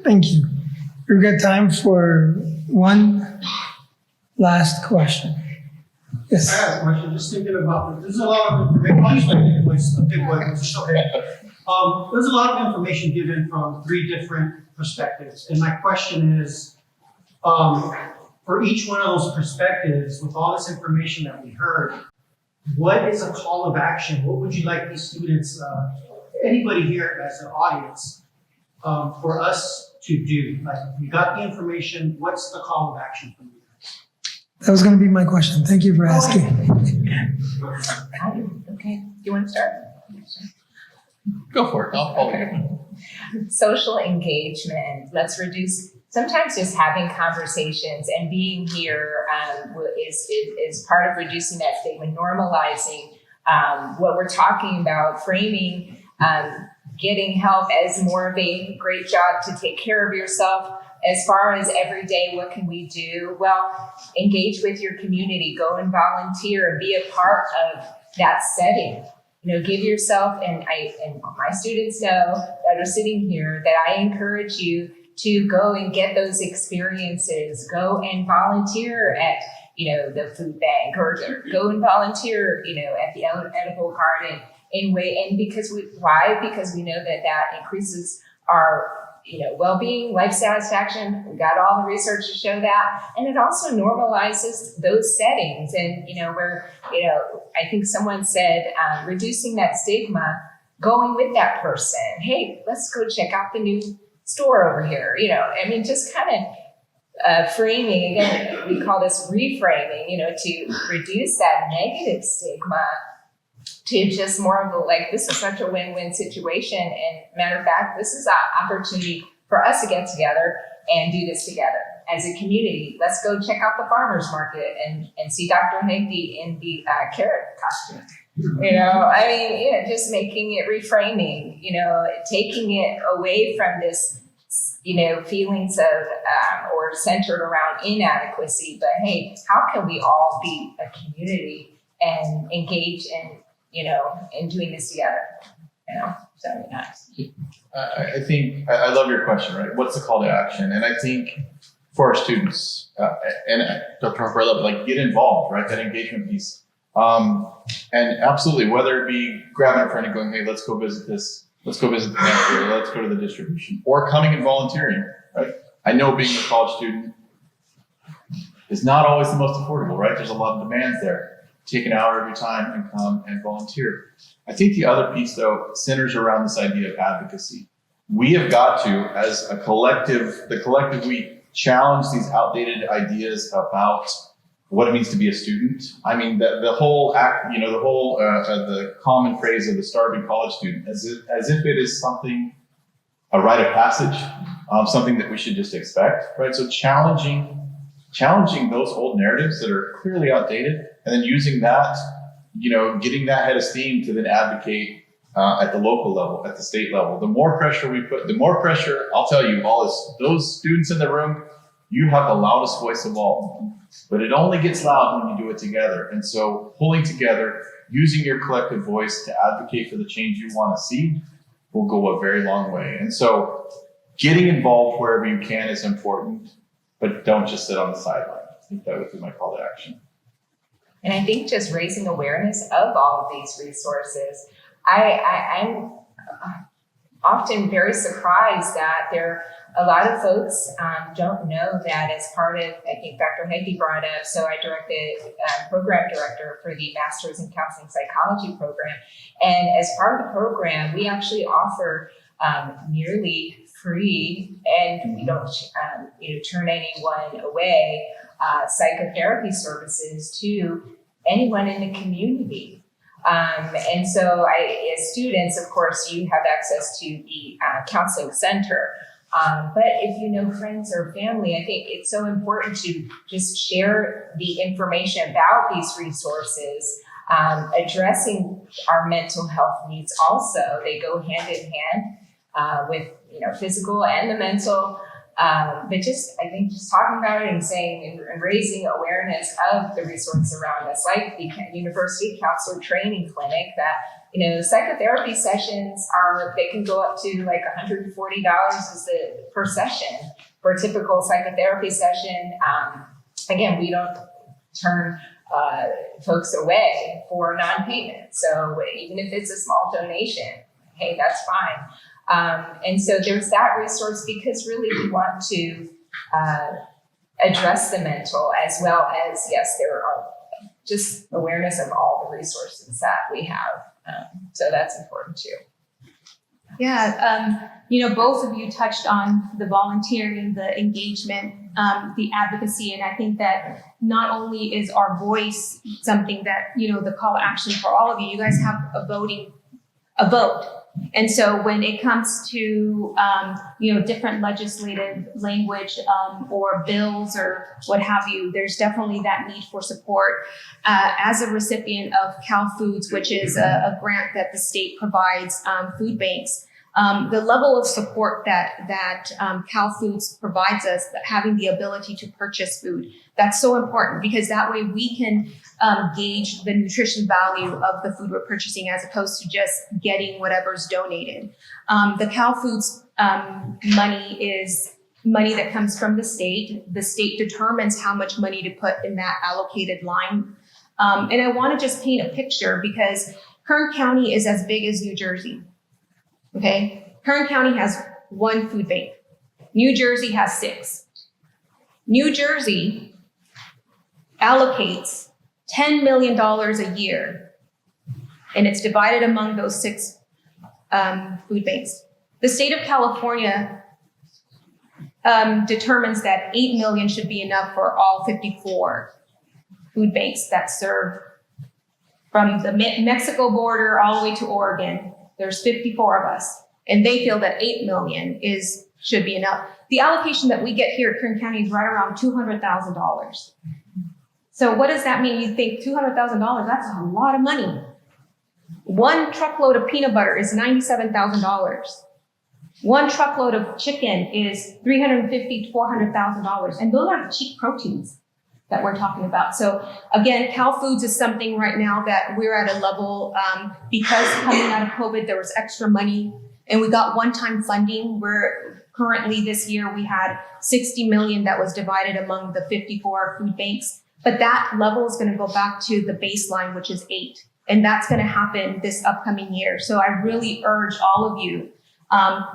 Thank you. We've got time for one last question. Yes. I have a question, just thinking about this. There's a lot of information. I'll use my big voice, which is okay. There's a lot of information given from 3 different perspectives. And my question is, for each one of those perspectives, with all this information that we heard, what is a call of action? What would you like these students, anybody here as an audience, for us to do? Like, we got the information, what's the call of action from you? That was going to be my question. Thank you for asking. Okay, do you want to start? Go for it. I'll follow you. Social engagement. Let's reduce. Sometimes just having conversations and being here is part of reducing that stigma, normalizing what we're talking about, framing getting help as more of a great job to take care of yourself. As far as every day, what can we do? Well, engage with your community, go and volunteer and be a part of that setting. Give yourself, and my students know that are sitting here that I encourage you to go and get those experiences. Go and volunteer at, the food bank, or go and volunteer, at the edible garden because we know that increases our well-being, life satisfaction. We got all the research to show that. And it also normalizes those settings. And, where, I think someone said, reducing that stigma, going with that person. Hey, let's go check out the new store over here. Just kind of framing, again, we call this reframing, to reduce that negative stigma to just more of this is such a win-win situation. And matter of fact, this is an opportunity for us to get together and do this together as a community. Let's go check out the farmer's market and see Dr. Higby in the carrot costume. Just making it reframing, taking it away from this, feelings of or centered around inadequacy. But hey, how can we all be a community and engage in doing this together? So nice. I think I love your question, right? What's the call to action? And I think for our students, and Dr. Harper, I love it, get involved, right? That engagement piece. And absolutely, whether it be grabbing a friend and going, hey, let's go visit this, let's go visit the pantry, or let's go to the distribution, or coming and volunteering, right? I know being a college student is not always the most affordable, right? There's a lot of demands there. Take an hour of your time and come and volunteer. I think the other piece, though, centers around this idea of advocacy. We have got to, as a collective, we challenge these outdated ideas about what it means to be a student. The whole act, the common phrase of the starving college student, as if it is something, a rite of passage, something that we should just expect, right? So challenging those old narratives that are clearly outdated, and then using that, getting that head of steam to then advocate at the local level, at the state level. The more pressure we put, I'll tell you, all is those students in the room, you have the loudest voice of all. But it only gets loud when you do it together. And so pulling together, using your collective voice to advocate for the change you want to see will go a very long way. And so getting involved wherever you can is important, but don't just sit on the sideline. I think that would be my call to action. And I think just raising awareness of all of these resources. I'm often very surprised that a lot of folks don't know that as part of, I think Dr. Heggie brought up, so I directed program director for the Masters in Counseling Psychology program. And as part of the program, we actually offer nearly free, and we don't turn anyone away, psychotherapy services to anyone in the community. And so as students, of course, you have access to the counseling center. But if you know friends or family, I think it's so important to just share the information about these resources, addressing our mental health needs also. They go hand in hand with physical and the mental. But I think just talking about it and saying and raising awareness of the resources around us, like the University Counselor Training Clinic, that psychotherapy sessions they can go up to like $140 per session for a typical psychotherapy session. Again, we don't turn folks away for non-payment. So even if it's a small donation, hey, that's fine. And so there's that resource, because really we want to address the mental, as well as, yes, there are just awareness of all the resources that we have. So that's important too. Yeah, both of you touched on the volunteering, the engagement, the advocacy, and I think that not only is our voice something that, the call to action for all of you, you guys have a vote. And so when it comes to, different legislative language or bills or what have you, there's definitely that need for support. As a recipient of Cal Foods, which is a grant that the state provides food banks, the level of support that Cal Foods provides us, having the ability to purchase food, that's so important, because that way we can gauge the nutrition value of the food we're purchasing, as opposed to just getting whatever's donated. The Cal Foods money is money that comes from the state. The state determines how much money to put in that allocated line. And I want to just paint a picture, because Kern County is as big as New Jersey. Okay, Kern County has 1 food bank. New Jersey has 6. New Jersey allocates $10 million a year, and it's divided among those 6 food banks. The state of California determines that $8 million should be enough for all 54 food banks that serve from the Mexico border all the way to Oregon. There's 54 of us, and they feel that $8 million should be enough. The allocation that we get here at Kern County is right around $200,000. So what does that mean? You think $200,000, that's a lot of money. 1 truckload of peanut butter is $97,000. 1 truckload of chicken is $350,000 to $400,000. And those are cheap proteins that we're talking about. So again, Cal Foods is something right now that we're at a level, because coming out of COVID, there was extra money and we got one-time funding. We're currently this year, we had $60 million that was divided among the 54 food banks, but that level is going to go back to the baseline, which is 8. And that's going to happen this upcoming year. So I really urge all of you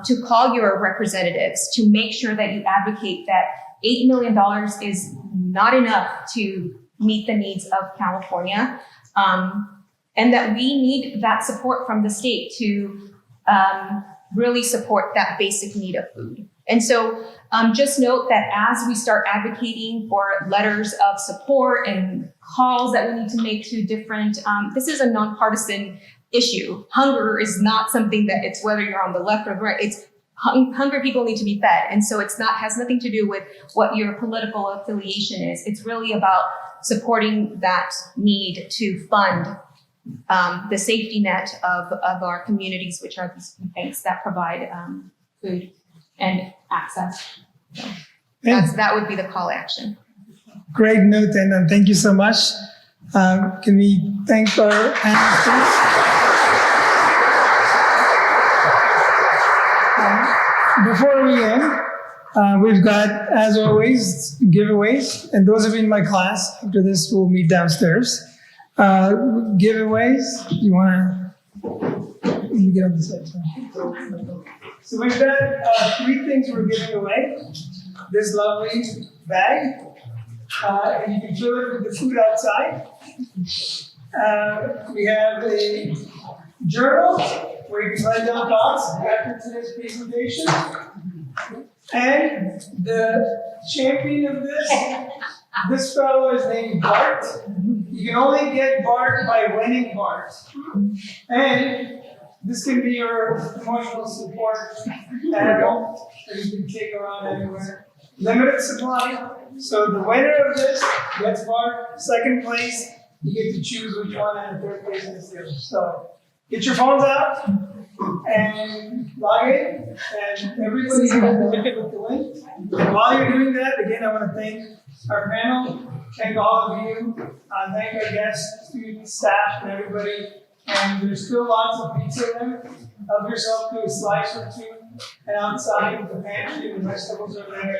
to call your representatives to make sure that you advocate that $8 million is not enough to meet the needs of California, and that we need that support from the state to really support that basic need of food. And so just note that as we start advocating for letters of support and calls that we need to make to different, this is a nonpartisan issue. Hunger is not something that it's whether you're on the left or the right. It's hungry people need to be fed. And so has nothing to do with what your political affiliation is. It's really about supporting that need to fund the safety net of our communities, which are these food banks that provide food and access. So that would be the call to action. Great note, and thank you so much. Can we thank our panelists? Before we end, we've got, as always, giveaways. And those of you in my class, after this, we'll meet downstairs. Giveaways. You want to? Let me get on the side. So we've got 3 things we're giving away. This lovely bag, and you can fill it with the food outside. We have a journal where you can write down thoughts after today's presentation. And the champion of this fellow is named Bart. You can only get Bart by winning Bart. And this can be your emotional support animal that you can take around anywhere. Limited supply. So the winner of this gets Bart. Second place, you get to choose which one, and third place is the other. So get your phones out and log in, and everybody's going to benefit with the link. And while you're doing that, again, I want to thank our panel, thank all of you, thank our guests, students, staff, and everybody. And there's still lots of pizza there. Help yourself to a slice or two. And outside, the pantry, the vegetables are there.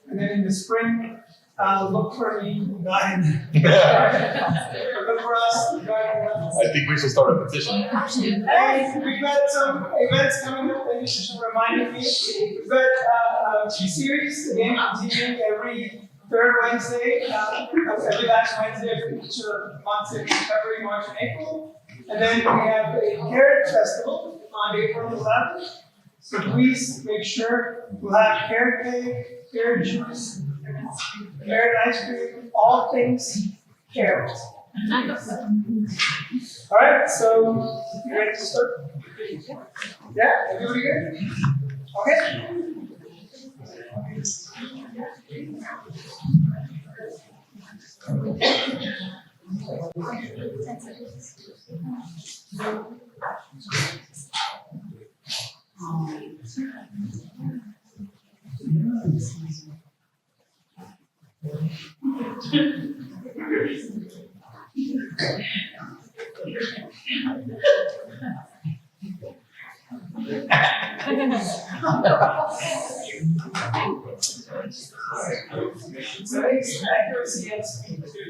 And then in the spring, look for me, Ryan. Look for us, Ryan. I think we should start a petition. And we've got some events coming up that you should remind me. We've got a series, again, continuing every third Wednesday, every last Wednesday for each of the months in February, March, and April. And then we have a carrot festival on April 11th. So please make sure we'll have carrot cake, carrot juice, carrot ice cream, all things carrot. All right, so you ready to start? Yeah, everybody good? Okay. Today's accuracy and speed too.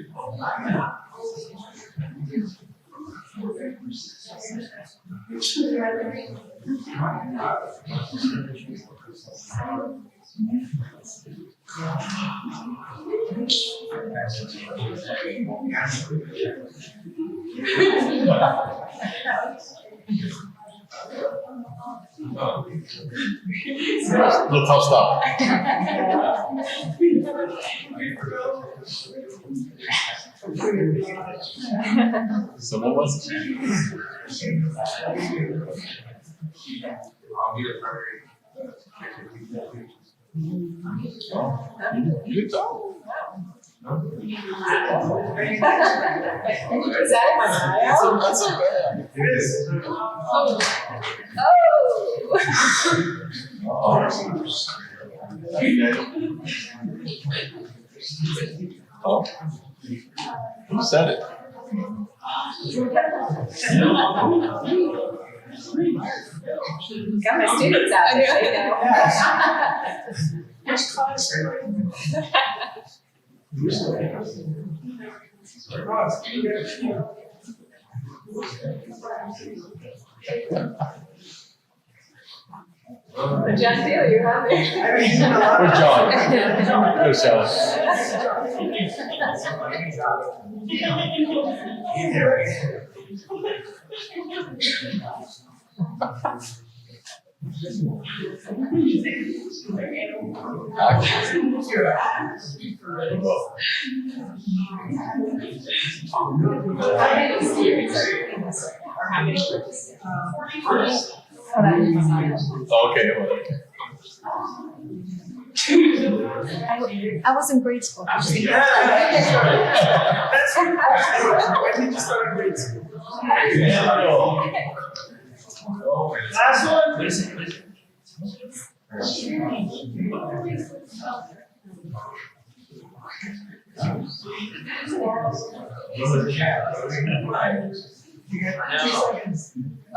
Look how stop. So what was it? You talk. Is that in my bio? That's so bad. It is. Oh. Who said it? Got my students out there, they know. Which class are you John Taylor, you're on there. I mean, a lot Where's of John? Where's Sally? How many students are you in this right now? Or how many participants? Okay. I was in grade school. That's good. When did you start grade school? Last one? You got 2 seconds. It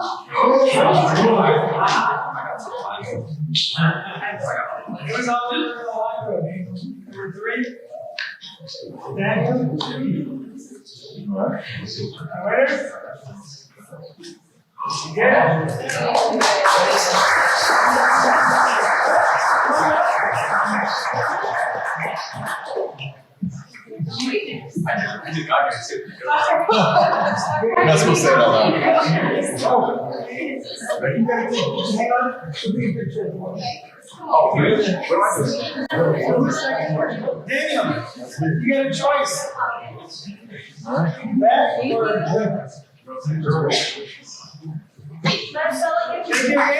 was all over the long road. Number 3. Daniel. Winner. Yeah. You're not supposed to say it out loud. You gotta hang on. We'll take a picture. Oh, really? What do I do? Who's second? Daniel, you got a choice. Alright. That or Take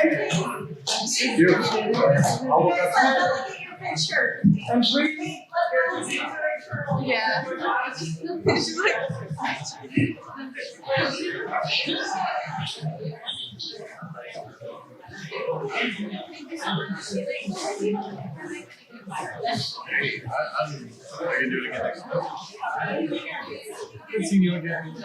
it in Thank you. I'll look up. and breathe. Yeah. I can do it again next time. Good seeing you again.